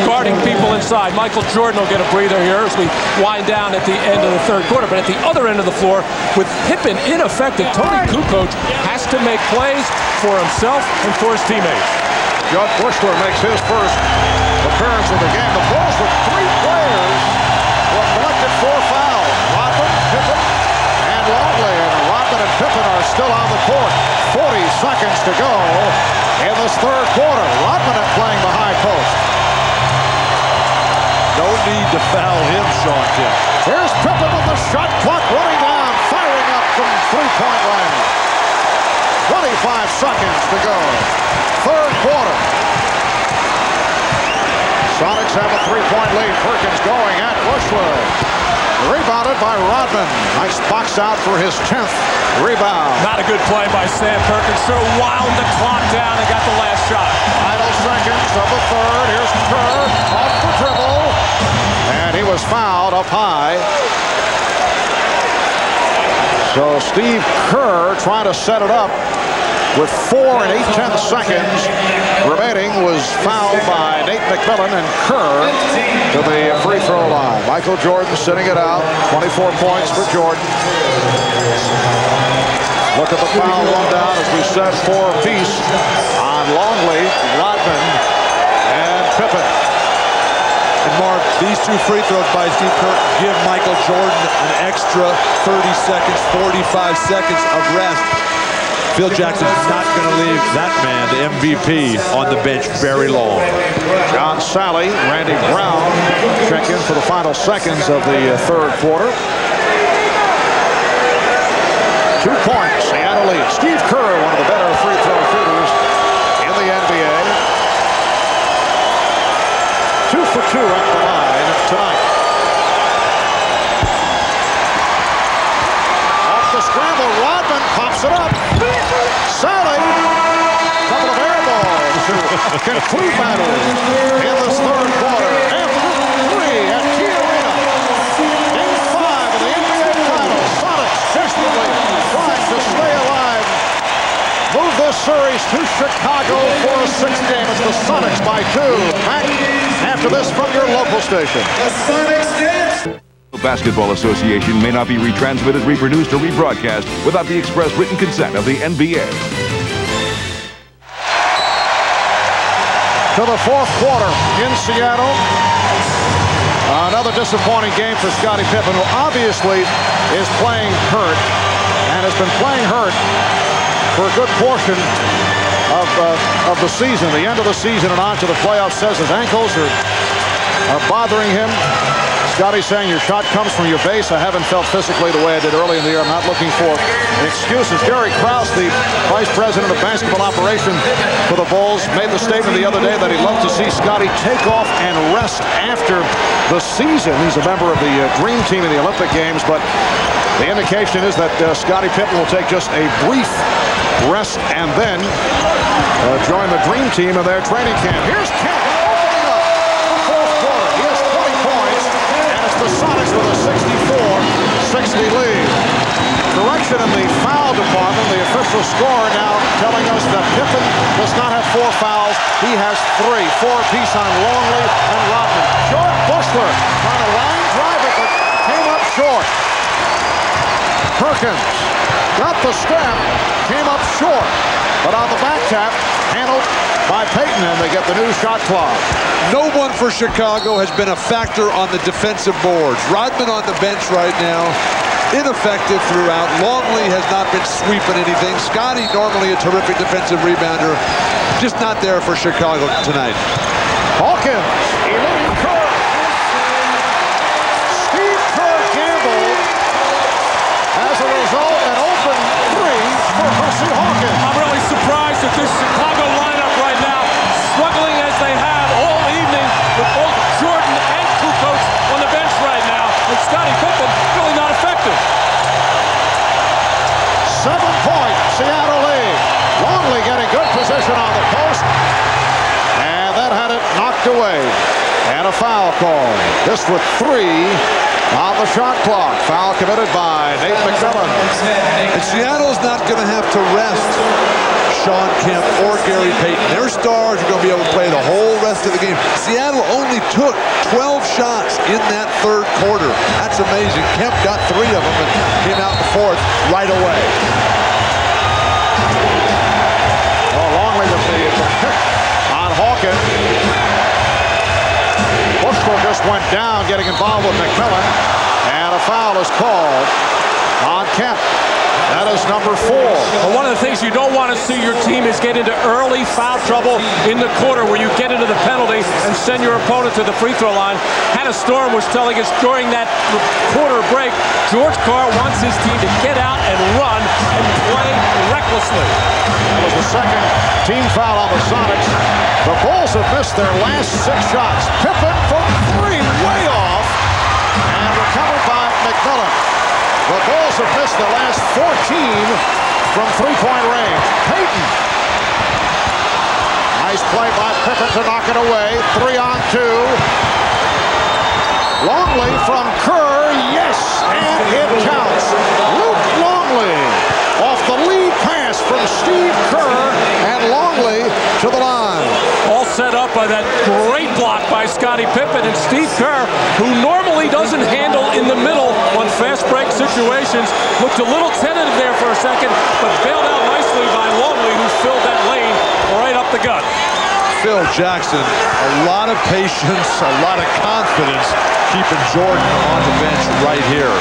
guarding people inside. Michael Jordan will get a breather here as we wind down at the end of the third quarter. But at the other end of the floor, with Pippen ineffective, Tony Kukoc has to make plays for himself and for his teammates. Judd Bushler makes his first appearance of the game. The Bulls with 3 players were collected 4 fouls. Rodman, Pippen, and Longley. And Rodman and Pippen are still on the court. 40 seconds to go in this third quarter. Rodman playing the high post. No need to foul him, Sean Kemp. Here's Pippen with the shot clock running down, firing up from three-point range. 25 seconds to go. Third quarter. Sonics have a 3-point lead. Perkins going at Bushler. Rebounded by Rodman. Nice box out for his 10th rebound. Not a good play by Sam Perkins. Sure wound the clock down and got the last shot. Final seconds of the third. Here's Kerr off the dribble. And he was fouled up high. So Steve Kerr trying to set it up with 4 8/10 seconds remaining, was fouled by Nate McMillan, and Kerr to the free throw line. Michael Jordan sitting it out. 24 points for Jordan. Look at the foul one down, as we said, 4 apiece on Longley, Rodman, and Pippen. And Mark, these 2 free throws by Steve Kerr give Michael Jordan an extra 30 seconds, 45 seconds of rest. Phil Jackson's not going to leave that man, the MVP, on the bench very long. John Sally, Randy Brown check in for the final seconds of the third quarter. 2 points, Seattle lead. Steve Kerr, one of the better free throw shooters in the NBA. 2 for 2 at the line tonight. Off the scramble, Rodman pops it up. Sally, couple of air balls to conclude matters in this third quarter. After 3 at Key Arena. Game 5 of the NBA Finals. Sonics desperately trying to stay alive. Move this series to Chicago for a 6th game. It's the Sonics by 2. Back after this from your local station. The Sonics dance. The Basketball Association may not be retransmitted, reproduced, or rebroadcast without the express written consent of the NBA. To the fourth quarter in Seattle. Another disappointing game for Scottie Pippen, who obviously is playing hurt and has been playing hurt for a good portion of the season, the end of the season and on to the playoffs. Says his ankles are bothering him. Scotty's saying your shot comes from your base. I haven't felt physically the way I did early in the year. I'm not looking for excuses. Gary Krause, the vice president of basketball operations for the Bulls, made the statement the other day that he'd love to see Scotty take off and rest after the season. He's a member of the Dream Team in the Olympic Games, but the indication is that Scottie Pippen will take just a brief rest and then join the Dream Team in their training camp. Here's Kemp opening up the fourth quarter. He has 20 points, and it's the Sonics with a 64-60 lead. Correction in the foul department. The official score now telling us that Pippen does not have 4 fouls. He has 3. 4 apiece on Longley and Rodman. George Bushler trying to line drive it, but came up short. Perkins got the step, came up short, but on the back tap, handled by Payton, and they get the new shot clock. No one for Chicago has been a factor on the defensive boards. Rodman on the bench right now, ineffective throughout. Longley has not been sweeping anything. Scotty, normally a terrific defensive rebounder, just not there for Chicago tonight. Hawkins, eluding Kerr. Steve Kerr gambled. As a result, an open 3 for Percy Hawkins. I'm really surprised at this Chicago lineup right now, struggling as they have all evening with both Jordan and Kukoc on the bench right now, and Scottie Pippen really not effective. 7-point Seattle lead. Longley getting good position on the post, and that had it knocked away. And a foul call. This with 3 on the shot clock. Foul committed by Nate McMillan. And Seattle's not going to have to rest Sean Kemp or Gary Payton. Their stars are going to be able to play the whole rest of the game. Seattle only took 12 shots in that third quarter. That's amazing. Kemp got 3 of them and came out in the fourth right away. Well, Longley with the pick on Hawkins. Bushel just went down, getting involved with McMillan. And a foul is called on Kemp. That is number 4. Well, one of the things you don't want to see your team is get into early foul trouble in the quarter where you get into the penalty and send your opponent to the free throw line. Hannah Storm was telling us during that quarter break, George Carr wants his team to get out and run and play recklessly. That was the second team foul on the Sonics. The Bulls have missed their last 6 shots. Payton from 3, way off, and recovered by McMillan. The Bulls have missed the last 14 from 3-point range. Payton. Nice play by Payton to knock it away. 3 on 2. Longley from Kerr. Yes, and it counts. Luke Longley off the lead pass from Steve Kerr, and Longley to the line. All set up by that great block by Scottie Pippen, and Steve Kerr, who normally doesn't handle in the middle on fast break situations, looked a little tentative there for a second, but bailed out nicely by Longley, who filled that lane right up the gut. Phil Jackson, a lot of patience, a lot of confidence, keeping Jordan on the bench right here.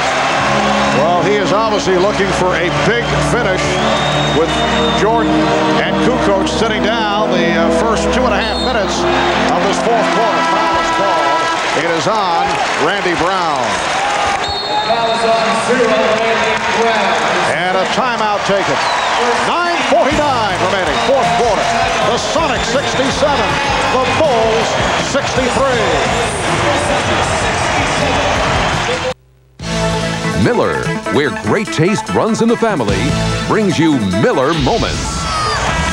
Well, he is obviously looking for a big finish with Jordan and Kukoc sitting down the first 2.5 minutes of this fourth quarter. Foul is called. It is on Randy Brown. Foul is on 0, Randy Brown. And a timeout taken. 9:49 remaining, fourth quarter. The Sonics 67, the Bulls 63. Miller, where great taste runs in the family, brings you Miller Moments.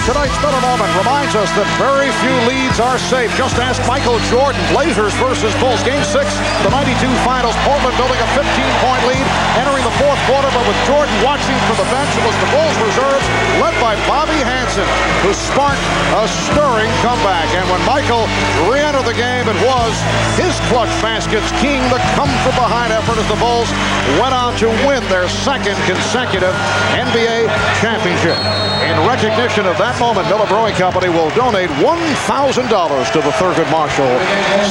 Tonight's Miller Moment reminds us that very few leads are safe. Just ask Michael Jordan. Blazers versus Bulls. Game 6, the 92 finals. Portland building a 15-point lead, entering the fourth quarter, but with Jordan watching from the bench, it was the Bulls reserves, led by Bobby Hansen, who sparked a stirring comeback. And when Michael re-entered the game, it was his clutch baskets king, the come-from-behind effort as the Bulls went on to win their second consecutive NBA championship. In recognition of that moment, Miller Brewing Company will donate $1,000 to the Thurgood Marshall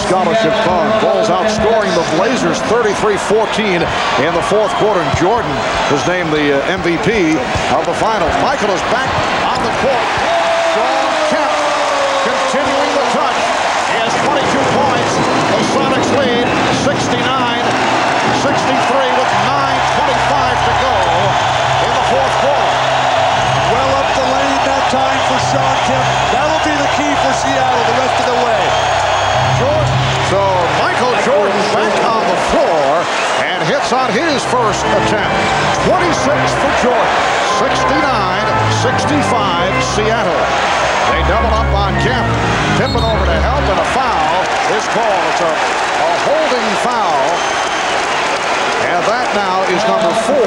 Scholarship Fund. Bulls outscoring the Blazers 33-14 in the fourth quarter, and Jordan was named the MVP of the finals. Michael is back on the court. Sean Kemp continuing the touch. He has 22 points. The Sonics lead 69-63 with 9:25 to go in the fourth quarter. Well up the lane that time for Sean Kemp. That'll be the key for Seattle the rest of the way. So Michael Jordan back on the floor and hits on his first attempt. 26 for Jordan. 69-65 Seattle. They double up on Kemp. Pippen over to help, and a foul is called. It's a holding foul. And that now is number 4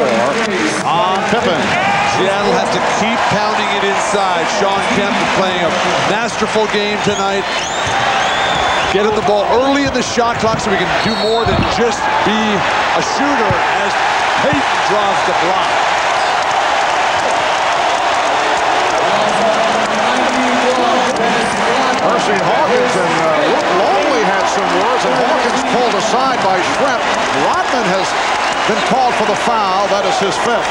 on Pippen. Seattle has to keep pounding it inside. Sean Kemp is playing a masterful game tonight. Getting the ball early in the shot clock so we can do more than just be a shooter as Payton draws the block. Percy Hawkins and Luke Longley had some words, and Hawkins pulled aside by Schrepp. Rodman has been called for the foul. That is his 5th.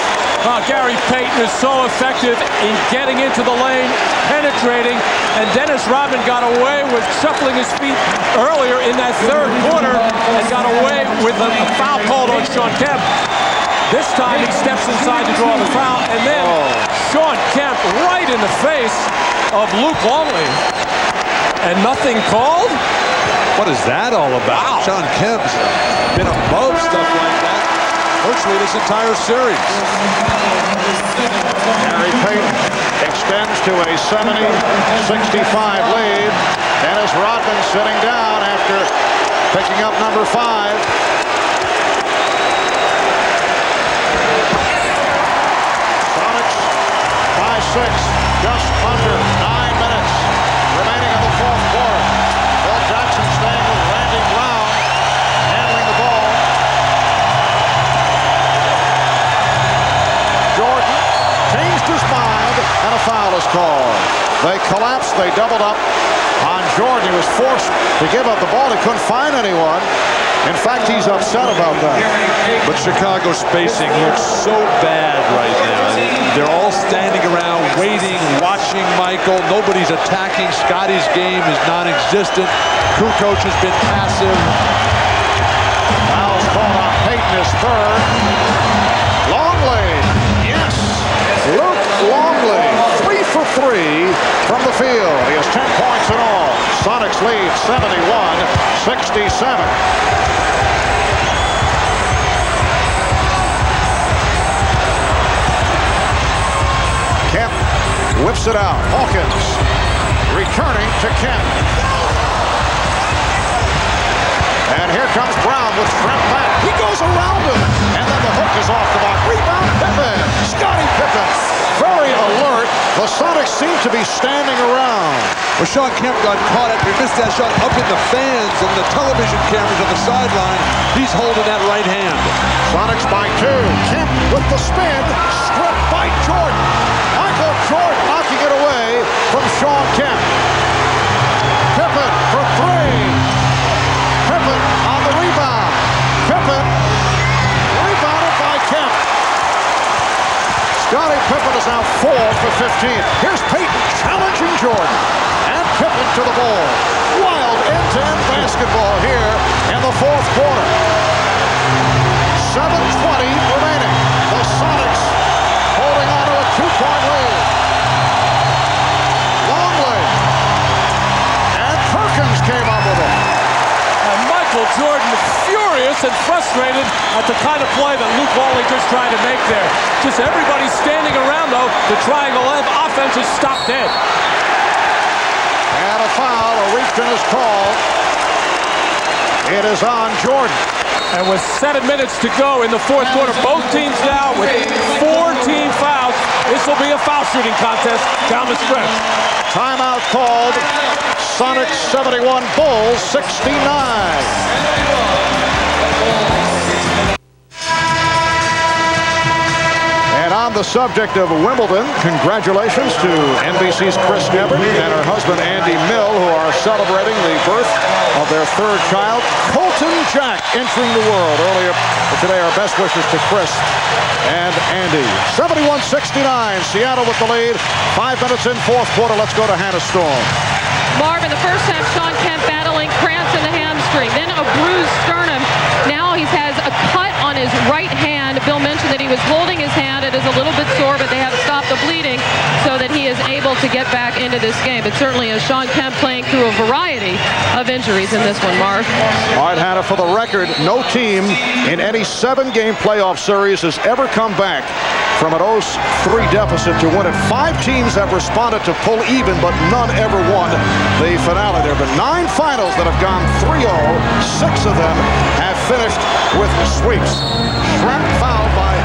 Gary Payton is so effective in getting into the lane, penetrating, and Dennis Rodman got away with shuffling his feet earlier in that third quarter and got away with a foul called on Sean Kemp. This time he steps inside to draw the foul, and then Sean Kemp right in the face of Luke Longley. And nothing called? What is that all about? Wow. Sean Kemp's been above stuff like that. Coach actually this entire series. Gary Payton extends to a 70-65 lead. Dennis Rodman sitting down after picking up number 5. Sonics by 6, just under 9 minutes remaining in the fourth quarter. Bill Jackson staying with Randy Brown, handling the ball. Jordan changed his mind, and a foul is called. They collapsed, they doubled up on Jordan. He was forced to give up the ball. He couldn't find anyone. In fact, he's upset about that. But Chicago's spacing looks so bad right now. They're all standing around, waiting, watching Michael. Nobody's attacking. Scotty's game is non-existent. Kukoc has been passive. Foul's called on Payton, his third. Longley, yes. Luke Longley, 3 for 3 from the field. He has 10 points in all. Sonics lead 71-67. Kemp whips it out. Hawkins returning to Kemp. And here comes Brown with Trent back. He goes around him. And then the hook is off the mark. Rebound Pippen. Scottie Pippen. Very alert. The Sonics seem to be standing around. Well, Sean Kemp got caught after he missed that shot up in the fans and the television cameras on the sideline. He's holding that right hand. Sonics by 2. Kemp with the spin. Stripped by Jordan. Michael Jordan knocking it away from Sean Kemp. Pippen for 3. Pippen on the rebound. Pippen rebounded by Kemp. Scottie Pippen is now 4 for 15. Here's Payton challenging Jordan. And Pippen to the ball. Wild end-to-end basketball here in the fourth quarter. 7:20 remaining. The Sonics holding on to a 2-point lead. Longley. And Perkins came up with it. Michael Jordan furious and frustrated at the kind of play that Luke Longley just tried to make there. Just everybody standing around, though. The triangle offense is stopped dead. And a foul, a reach is called. It is on Jordan. And with 7 minutes to go in the fourth quarter, both teams now with 4 team fouls. This will be a foul shooting contest down the stretch. Timeout called. Sonics 71, Bulls 69. And on the subject of Wimbledon, congratulations to NBC's Chris Evert and her husband Andy Mill, who are celebrating the birth of their third child, Colton Jack, entering the world earlier today. Our best wishes to Chris and Andy. 71-69, Seattle with the lead. 5 minutes in fourth quarter. Let's go to Hannah Storm. Marv, in the first half, Sean Kemp battling cramps in the hamstring, then a bruised sternum. Now he has a cut on his right hand. Bill mentioned that he was holding his hand. It is a little bit sore, but they have stopped the bleeding so that he is able to get back into this game. It certainly is Sean Kemp playing through a variety of injuries in this one, Marv. All right, Hannah, for the record, no team in any 7-game playoff series has ever come back from an 0-3 deficit to win it. 5 teams have responded to pull even, but none ever won the finale. There have been 9 finals that have gone 3-0. 6 of them have finished with sweeps. Schrempf fouled by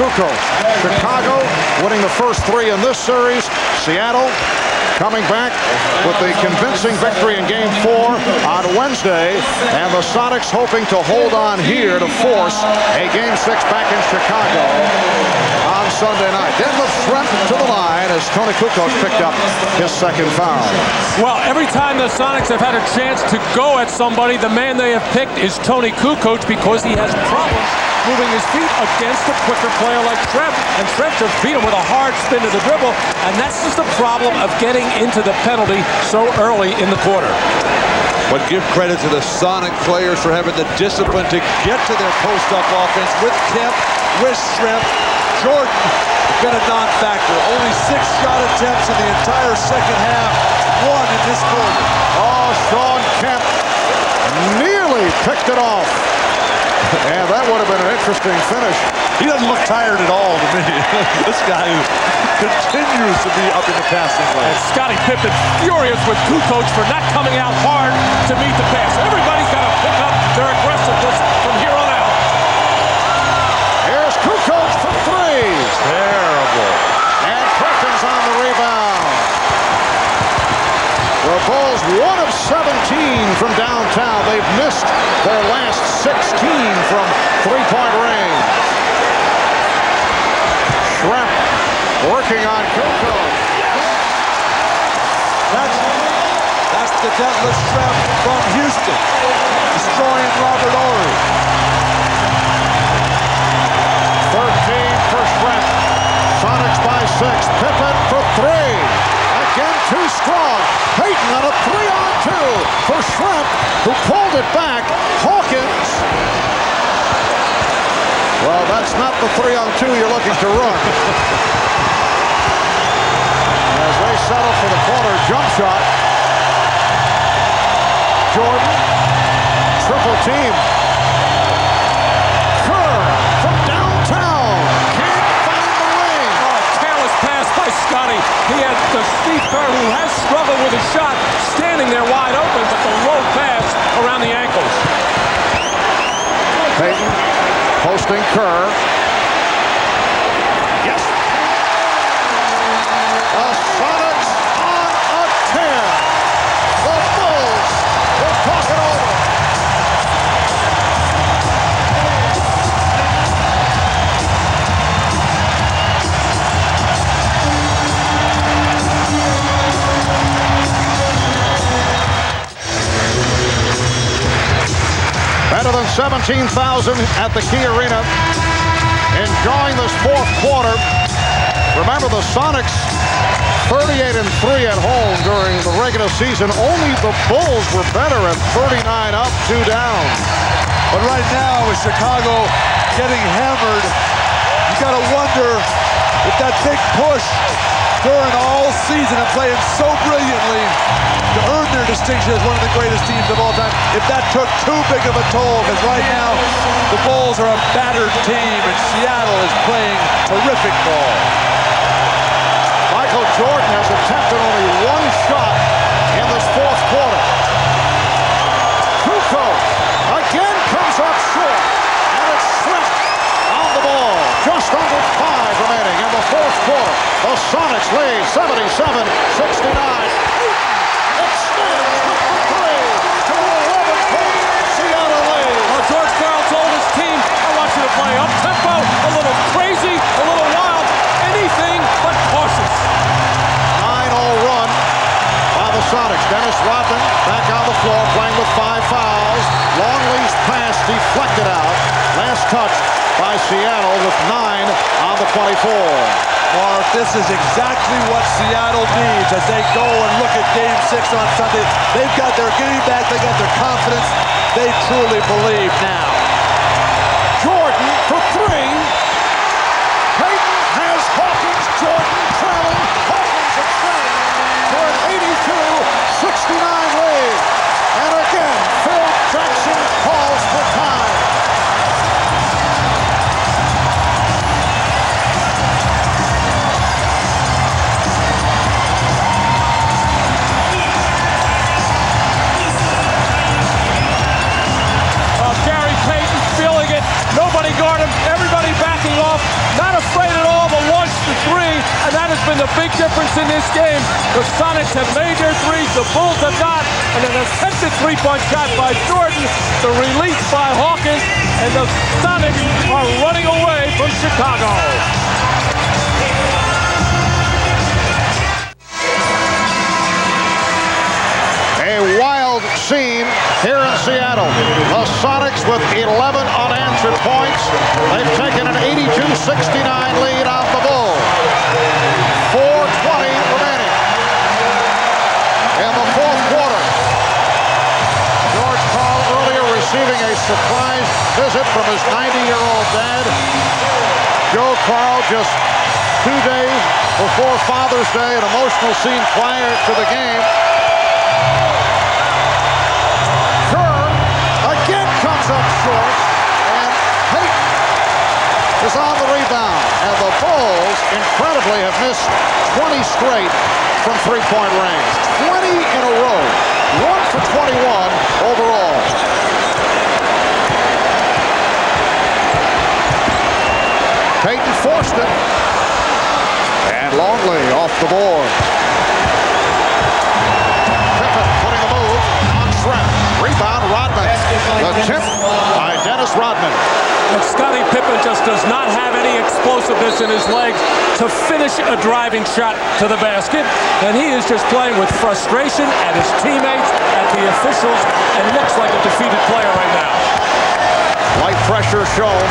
Kukoc. Chicago winning the first 3 in this series. Seattle coming back with the convincing victory in Game 4 on Wednesday, and the Sonics hoping to hold on here to force a Game 6 back in Chicago on Sunday night. Detlef Schrempf to the line as Tony Kukoc picked up his second foul. Well, every time the Sonics have had a chance to go at somebody, the man they have picked is Tony Kukoc because he has problems moving his feet against a quicker player like Schrempf. And Schrempf just beat him with a hard spin to the dribble, and that's just the problem of getting into the penalty so early in the quarter. But give credit to the Sonic players for having the discipline to get to their post-up offense with Kemp, with Schrempf. Jordan has been a non-factor. Only 6 shot attempts in the entire second half. 1 in this quarter. Oh, Sean Kemp nearly picked it off. And that would have been an interesting finish. He doesn't look tired at all to me. This guy continues to be up in the passing lane. And Scottie Pippen furious with Kukoc for not coming out hard to meet the pass. Everybody's got to pick up their aggressiveness from here on out. Here's Kukoc for three. Terrible. And Perkins on the rebound. The Bulls 1 of 17 from downtown. They've missed their last 16 from three-point range. Schrempf working on Kukoc. That's the deadlift Schrempf from Houston, destroying Robert Horry. 13 for Schrempf. Sonics by 6. Pippen for 3. Again, too strong. Payton on a 3-on-2 for Schrempf, who pulled it back. Hawkins. Well, that's not the 3-on-2 you're looking to run. As they settle for the corner jump shot. Jordan, triple team. Kerr from downtown. Can't find the ring. Oh, careless pass by Scottie. He had the Steve Kerr, who has struggled with his shot, standing there wide open, but the low pass around the ankles. Payton posting Kerr. Yes. The Sonics on a tear. The Bulls will talk it over. Better than 17,000 at the Key Arena. Enjoying this fourth quarter. Remember, the Sonics 38-3 at home during the regular season. Only the Bulls were better at 39 up, 2 down. But right now, with Chicago getting hammered, you got to wonder if that big push during all season and playing so brilliantly to earn their distinction as one of the greatest teams of all time, if that took too big of a toll, because right now the Bulls are a battered team and Seattle is playing terrific ball. Michael Jordan has attempted only one shot in this fourth quarter. Kukoc again comes up short, and it's Schrempf on the ball. Just under 5 remaining in the fourth quarter. The Sonics lead 77-69. George Karl told his team, I want you to play up-tempo, a little crazy, a little wild, anything but cautious. 9-0 run by the Sonics. Dennis Rodman back on the floor playing with 5 fouls. Long leash pass deflected out. Last touch by Seattle with 9 on the 24. Mark, this is exactly what Seattle needs as they go and look at Game 6 on Sunday. They've got their getting back, they got their confidence. They truly believe now. Jordan for 3. Payton has Hawkins. Jordan trailing. Hawkins extended for an 82-69 lead. And again, Phil Jackson calls for time. Nobody guard him, everybody backing off, not afraid at all to launch the 3, and that has been the big difference in this game. The Sonics have made their threes, the Bulls have not, and an attempted three-point shot by Jordan, the release by Hawkins, and the Sonics are running away from Chicago. A wild scene here in Seattle. The Sonics with 11 unanswered points. They've taken an 82-69 lead on the Bulls. 4:20 remaining in the fourth quarter. George Karl earlier receiving a surprise visit from his 90-year-old dad. Joe Karl just 2 days before Father's Day, an emotional scene prior to the game. Kerr again comes up short, is on the rebound. And the Bulls, incredibly, have missed 20 straight from three-point range. 20 in a row. 1 for 21 overall. Payton forced it. And Longley off the board. Pippen putting the move on Shrimp. Rebound, Rodman. The tip by Dennis Rodman. And Scottie Pippen just does not have any explosiveness in his legs to finish a driving shot to the basket. And he is just playing with frustration at his teammates, at the officials, and looks like a defeated player right now. Light pressure shown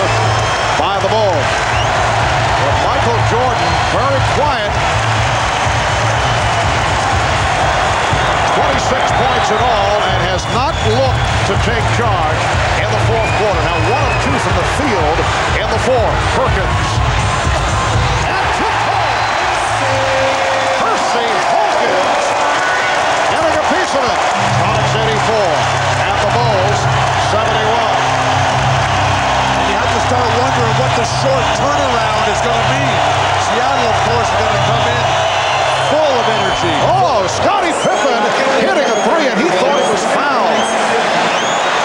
by the Bulls. But Michael Jordan, very quiet. 26 points in all, and has not looked to take charge in the fourth quarter. Now 1 of 2 from the field in the fourth. Perkins. And took home. Percy Hawkins getting a piece of it. Sonics 84 and the Bulls 71. And you have to start wondering what the short turnaround is going to mean. Seattle, of course, is going to come in full of energy. Oh, Scottie Pippen hitting a three, and he thought he was fouled.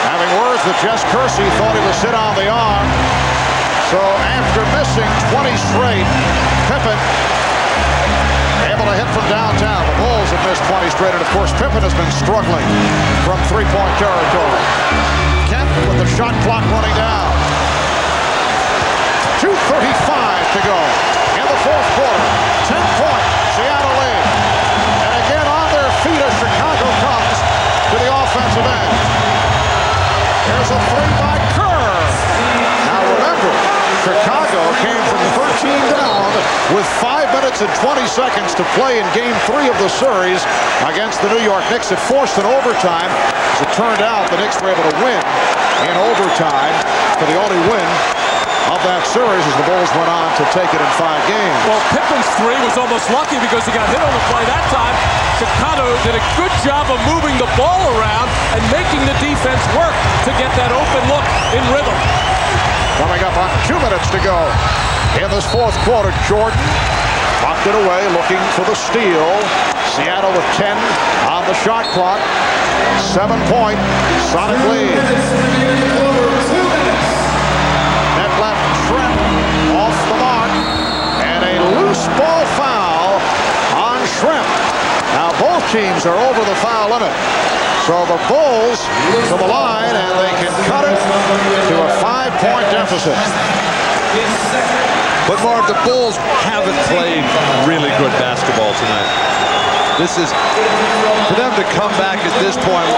Having words with Jess Kersey, thought he was hit on the arm. So after missing 20 straight, Pippen able to hit from downtown. The Bulls have missed 20 straight, and of course Pippen has been struggling from three-point territory. Kent with the shot clock running down. 2:35 to go in the fourth quarter. 10-point Seattle lead. And again on their feet as Chicago comes to the offensive end. There's a three by Kerr. Now remember, Chicago came from 13 down with 5 minutes and 20 seconds to play in Game 3 of the series against the New York Knicks. It forced an overtime. As it turned out, the Knicks were able to win in overtime for the only win of that series as the Bulls went on to take it in 5 games. Well, Pippen's three was almost lucky because he got hit on the play that time. Chicago did a good job of moving the ball around and making the defense work to get that open look in rhythm. Coming up on 2 minutes to go in this fourth quarter, Jordan locked it away, looking for the steal. Seattle with 10 on the shot clock. 7-point Sonic lead. Net left, Trent off the mark, and a loose ball foul on Shrimp. Now both teams are over the foul limit. So the Bulls to the line, and they can cut it to a 5-point deficit. But Marv, the Bulls haven't played really good basketball tonight. This is, for them to come back at this point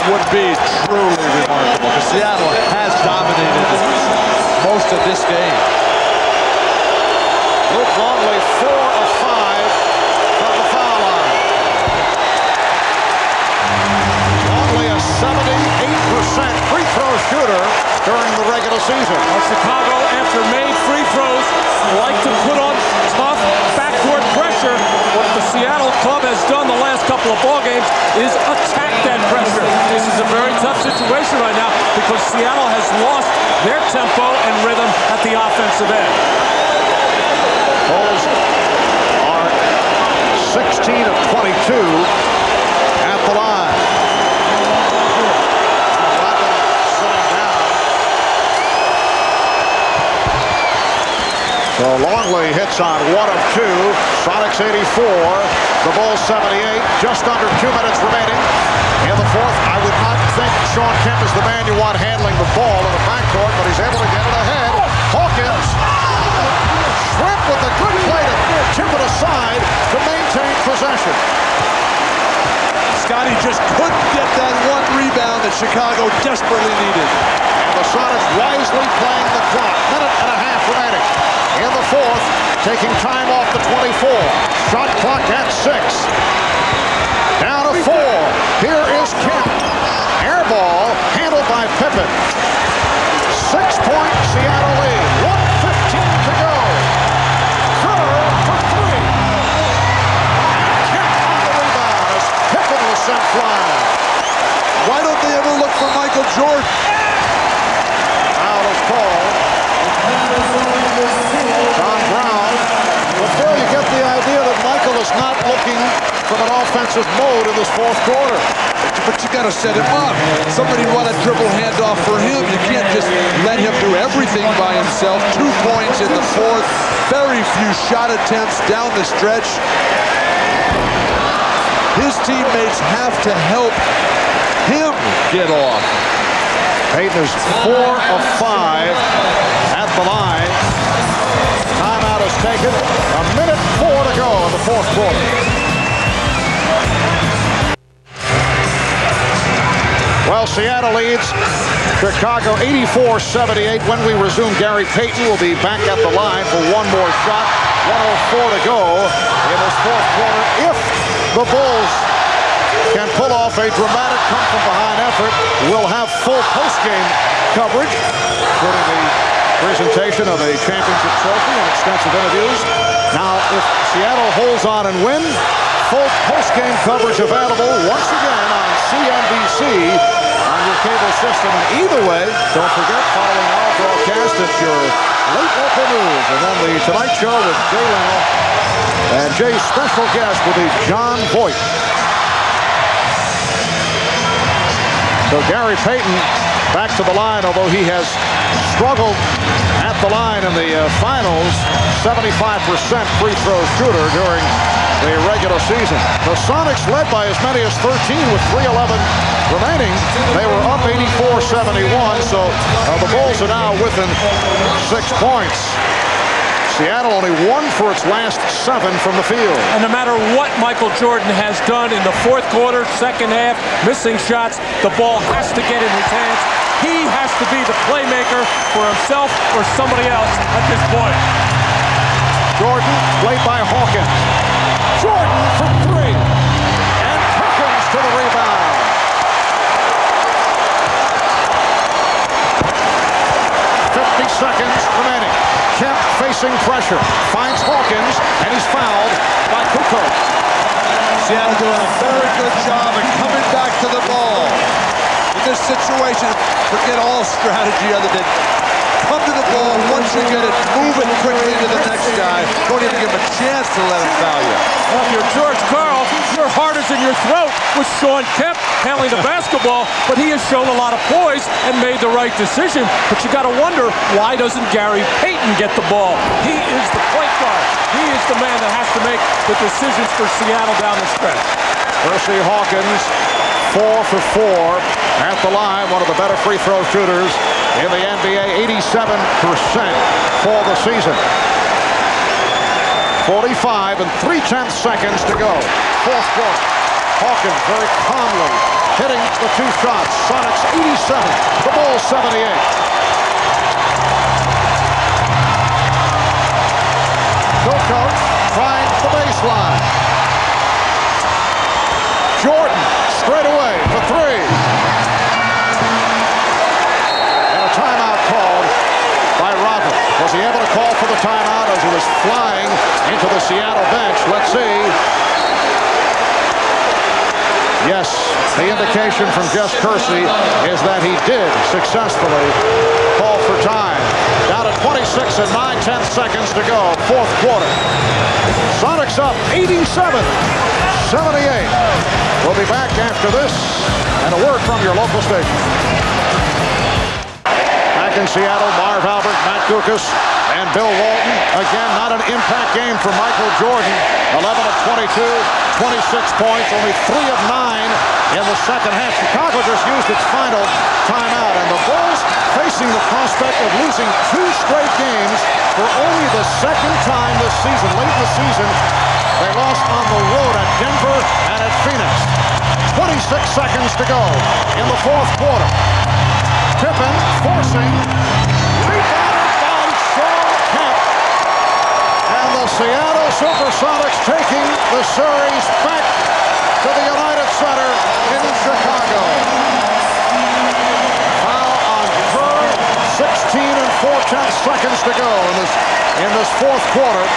would be truly remarkable, because Seattle has dominated most of this game. Luke Longley 4 of 5 from the foul line. Longley a 78% free throw shooter during the regular season. Well, Chicago, after made free throws, like to put on tough backcourt pressure. What the Seattle club has done the last couple of ball games is attack that pressure. This is a very tough situation right now because Seattle has lost their tempo and rhythm at the offensive end. Bulls are 16 of 22 at the line. So Longley hits on 1 of 2. Sonics 84. The Bulls 78. Just under 2 minutes remaining in the fourth. I would not think Shawn Kemp is the man you want handling the ball in the backcourt, but he's able to get it ahead. Hawkins. Shrimp with a good play to tip it aside to maintain possession. Scottie just couldn't get that one rebound that Chicago desperately needed. And the Sonics wisely playing the clock. Minute and a half remaining in the fourth, taking time off the 24. Shot clock at 6. Down to 4. Here is Kemp. Air ball handled by Pippen. 6-point Seattle lead. 1:15 to go. Kerr for 3. And Kemp on the rebound as Pippen was sent flying. Why don't they ever look for Michael Jordan? Foul is called. from an offensive mode in this fourth quarter. But you got to set him up. Somebody run a dribble handoff for him. You can't just let him do everything by himself. 2 points in the fourth. Very few shot attempts down the stretch. His teammates have to help him get off. Payton is 4 of 5 at the line. Timeout is taken. 1:04 to go in the fourth quarter. Well, Seattle leads Chicago 84-78. When we resume, Gary Payton will be back at the line for one more shot. 1:04 to go in this fourth quarter. If the Bulls can pull off a dramatic come-from-behind effort, we'll have full post-game coverage, including the presentation of a championship trophy and extensive interviews. Now, if Seattle holds on and wins, full post-game coverage available once again on CNBC on your cable system. And either way, don't forget, following our broadcast, it's your late local news. And then the Tonight Show with Jay Leno. And Jay's special guest will be John Voight. So Gary Payton back to the line, although he has struggled at the line in the finals. 75% free throw shooter during the regular season. The Sonics led by as many as 13 with 3:11 remaining. They were up 84-71, so the Bulls are now within 6 points. Seattle only 1 for its last 7 from the field. And no matter what Michael Jordan has done in the fourth quarter, second half, missing shots, the ball has to get in his hands. He has to be the playmaker for himself or somebody else at this point. Jordan, played by Hawkins. Jordan for 3. And Perkins to the rebound. 50 seconds remaining. Kemp facing pressure. Finds Hawkins, and he's fouled by Kukoc. Seattle doing a very good job of coming back to the ball. In this situation, forget all strategy other than come to the ball. Once you get it, move it quickly to the next guy. Don't even give him a chance to let him foul you. Well, if you're George Karl, your heart is in your throat with Sean Kemp handling the basketball, but he has shown a lot of poise and made the right decision. But you got to wonder, why doesn't Gary Payton get the ball? He is the point guard. He is the man that has to make the decisions for Seattle down the stretch. Percy Hawkins, 4 for 4 at the line. One of the better free throw shooters in the NBA, 87% for the season. 45 and 3/10 seconds to go. Fourth quarter. Hawkins very calmly hitting the 2 shots. Sonics 87, the Bulls 78. Kukoc finds the baseline. Jordan straight away for 3. And a timeout called by Rodman. Was he able to call for the timeout as he was flying into the Seattle bench? Let's see. Yes, the indication from Jess Kersey is that he did successfully call for time. Down to 26 and 9/10 seconds to go. Fourth quarter. Sonics up 87-78. We'll be back after this and a word from your local station. Back in Seattle, Marv Albert, Matt Dukas, and Bill Walton. Again, not an impact game for Michael Jordan. 11 of 22, 26 points, only 3 of 9 in the second half. Chicago just used its final timeout, and the Bulls facing the prospect of losing 2 straight games for only the second time this season. Late in the season, they lost on the road at Denver and at Phoenix. 26 seconds to go in the fourth quarter. Pippen forcing, rebounded by Sean Kemp. And the Seattle Supersonics taking the series back to the United Center in Chicago. Foul on Kerr, 16 and 4/10 seconds to go in this fourth quarter.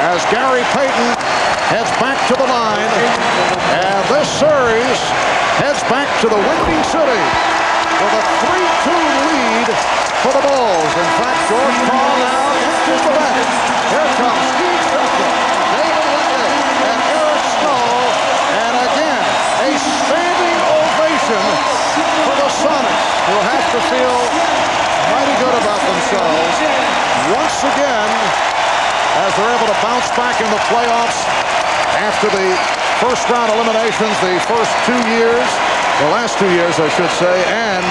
As Gary Payton heads back to the line, and this series heads back to the Windy City with a 3-2 lead for the Bulls. In fact, George Karl now enters the bench. Here comes Steve Spitzer, Dave bounced back in the playoffs after the first round eliminations the first 2 years, the last 2 years, I should say, and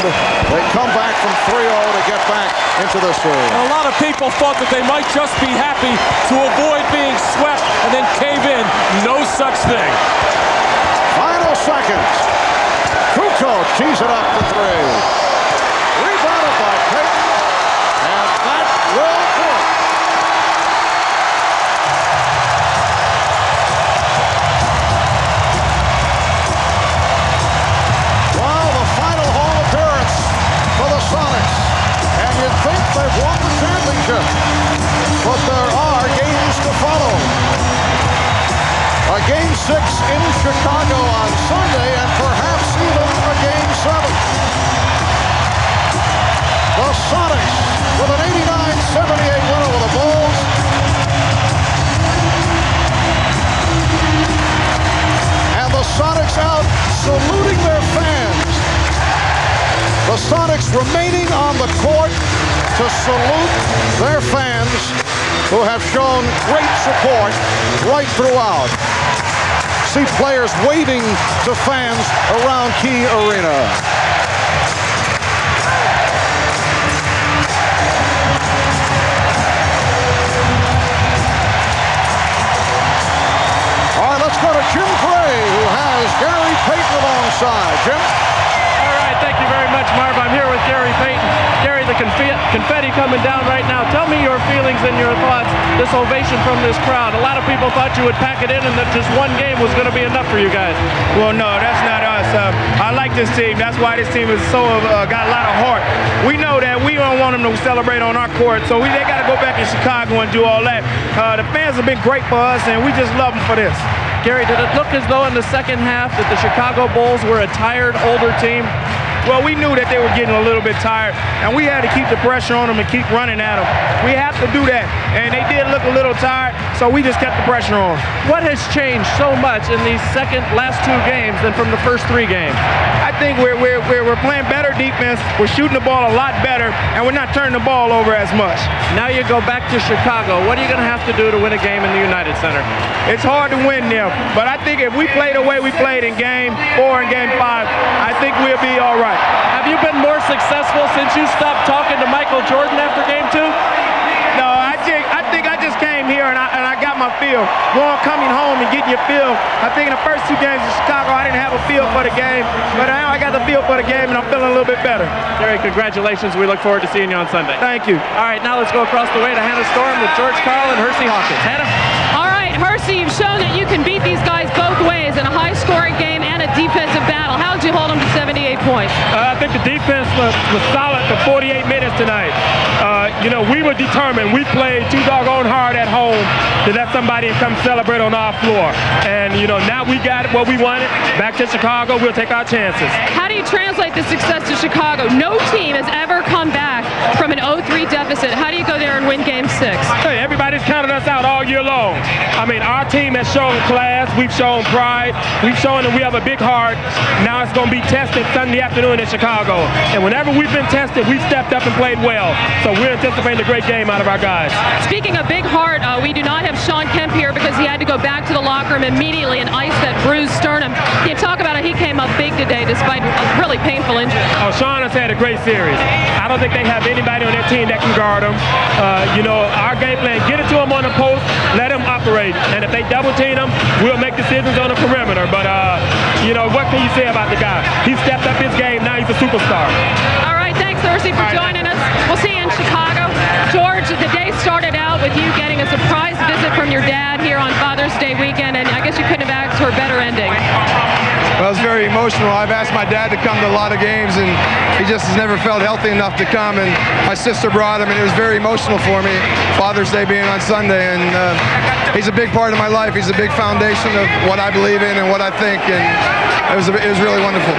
they come back from 3-0 to get back into this series. A lot of people thought that they might just be happy to avoid being swept and then cave in. No such thing. Final seconds. Kukoc tees it up for 3. Rebounded by Payton, and that will do it. Well, the final home appearance for the Sonics, and you'd think they've won the championship, but there are games to follow. A Game 6 in Chicago on Sunday, and perhaps even a Game 7. The Sonics with an 89-78 win over the Bulls. And the Sonics out saluting their fans. The Sonics remaining on the court to salute their fans who have shown great support right throughout. See players waving to fans around Key Arena. All right, let's go to Jim Gray, who has Gary Payton alongside. Jim? All right, thank you very much, Marv. I'm here with Gary Payton. Gary, the confetti coming down right now. Tell me your feelings and your thoughts, this ovation from this crowd. A lot of people thought you would pack it in and that just one game was going to be enough for you guys. Well, no, that's not us. I like this team. That's why this team is so got a lot of heart. We know that we don't want them to celebrate on our court, so they got to go back in Chicago and do all that. The fans have been great for us, and we just love them for this. Gary, did it look as though in the second half that the Chicago Bulls were a tired, older team? Well, we knew that they were getting a little bit tired, and we had to keep the pressure on them and keep running at them. We have to do that, and they did look a little tired, so we just kept the pressure on. What has changed so much in these last 2 games than from the first 3 games? I think we're playing better defense, we're shooting the ball a lot better, and we're not turning the ball over as much. Now you go back to Chicago. What are you going to have to do to win a game in the United Center? It's hard to win there, but I think if we play the way we played in Game 4 and Game 5, I think we'll be all right. Have you been more successful since you stopped talking to Michael Jordan after Game 2? No, I think I just came here and I got my feel. Coming home and getting your feel. I think in the first 2 games in Chicago, I didn't have a feel for the game, but now I got the feel for the game and I'm feeling a little bit better. Gary, congratulations. We look forward to seeing you on Sunday. Thank you. All right, now let's go across the way to Hannah Storm with George Karl and Hersey Hawkins. Hannah? All right, Hersey, you've shown that you can beat these guys both ways in a high-scoring game and a defensive battle. How did you hold them to 78 points? I think the defense was solid for 48 minutes tonight. We were determined. We played too doggone hard at home to let somebody come celebrate on our floor. And, now we got what we wanted. Back to Chicago, we'll take our chances. How do you translate the success to Chicago? No team has ever come back from an 0-3 deficit. How do you go there and win Game 6? Hey, everybody's counted us out all year long. I mean, our team has shown class. We've shown pride. We've shown that we have a big heart. Now it's going to be tested Sunday afternoon in Chicago. And whenever we've been tested, we've stepped up and played well. So we're anticipating a great game out of our guys. Speaking of big heart, we do not have Sean Kemp here because he had to go back to the locker room immediately and ice that bruised sternum. Can you talk about how he came up big today despite a really painful injury? Oh, Sean has had a great series. I don't think they have anybody on their team that can guard him. Our game plan, get it to him on the post, let him operate. And if they double team him, we'll make decisions on the perimeter. But, what can you say about the guy? He stepped up his game. Now he's a superstar. All right, thanks, Hersey, for joining us. We'll see you in Chicago. George, the day started out with you getting a surprise visit from your dad here on Father's Day weekend, and I guess you couldn't have asked for a better ending. Well, it's very emotional. I've asked my dad to come to a lot of games, and he just has never felt healthy enough to come, and my sister brought him, and it was very emotional for me, Father's Day being on Sunday, and he's a big part of my life. He's a big foundation of what I believe in and what I think, and it was really wonderful.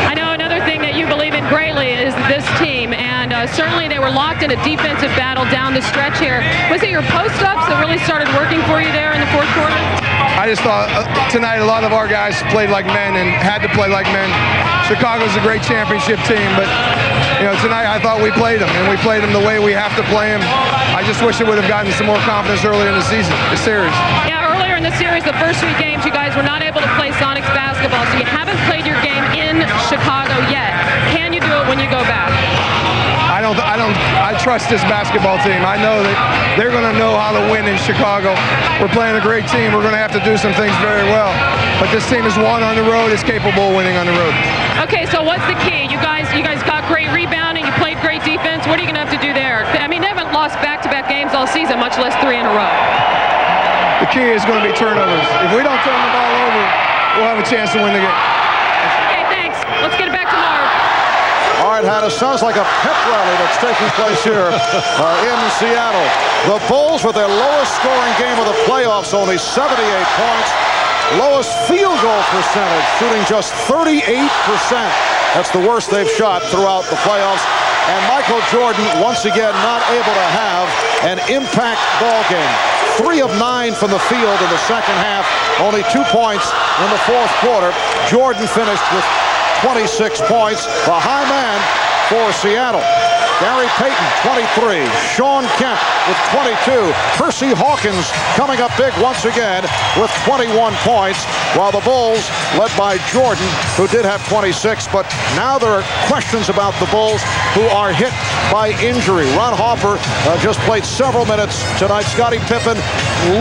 I know another thing that you believe in greatly is this team, and Certainly they were locked in a defensive battle down the stretch here. Was it your post-ups that really started working for you there in the fourth quarter? I just thought tonight a lot of our guys played like men and had to play like men. Chicago's a great championship team, but tonight I thought we played them, and we played them the way we have to play them. I just wish it would have gotten some more confidence earlier in the season, the series. Yeah, earlier in the series, the first 3 games, you guys were not able to play Sonics basketball, so you haven't played your game in Chicago yet. Can you do it when you go back? I trust this basketball team. I know that they're going to know how to win in Chicago. We're playing a great team. We're going to have to do some things very well. But this team has won on the road. It's capable of winning on the road. Okay, so what's the key? You guys got great rebounding. You played great defense. What are you going to have to do there? I mean, they haven't lost back-to-back games all season, much less 3 in a row. The key is going to be turnovers. If we don't turn the ball over, we'll have a chance to win the game. Okay, thanks. Let's get it back to Marv. All right, Hattis, sounds like a pep rally that's taking place here in Seattle. The Bulls with their lowest scoring game of the playoffs, only 78 points. Lowest field goal percentage, shooting just 38%. That's the worst they've shot throughout the playoffs. And Michael Jordan, once again, not able to have an impact ball game. 3 of 9 from the field in the second half, only 2 points in the fourth quarter. Jordan finished with 26 points, the high man for Seattle. Gary Payton, 23. Sean Kemp with 22. Percy Hawkins coming up big once again with 21 points, while the Bulls, led by Jordan, who did have 26, but now there are questions about the Bulls who are hit by injury. Ron Harper just played several minutes tonight. Scottie Pippen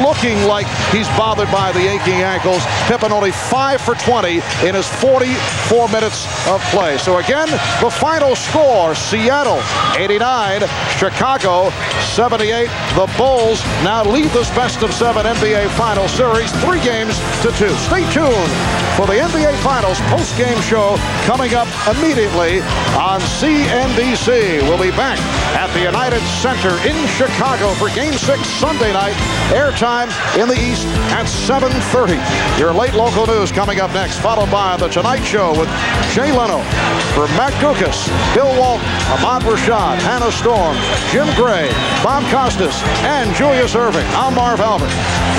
looking like he's bothered by the aching ankles. Pippen only 5 for 20 in his 44 minutes of play. So again, the final score, Seattle 89, Chicago 78. The Bulls now lead this best-of-7 NBA Final Series 3-2. Stay tuned for the NBA Finals post-game show coming up immediately on CNBC. We'll be back at the United Center in Chicago for Game 6 Sunday night. Airtime in the East at 7:30. Your late local news coming up next, followed by The Tonight Show with Jay Leno. For Matt Dukas, Bill Walton, Ahmad Rashad, Hannah Storm, Jim Gray, Bob Costas, and Julius Irving. I'm Marv Albert,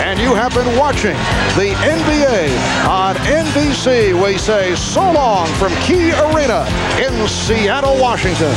and you have been watching the NBA on NBC. We say so long from Key Arena in Seattle, Washington.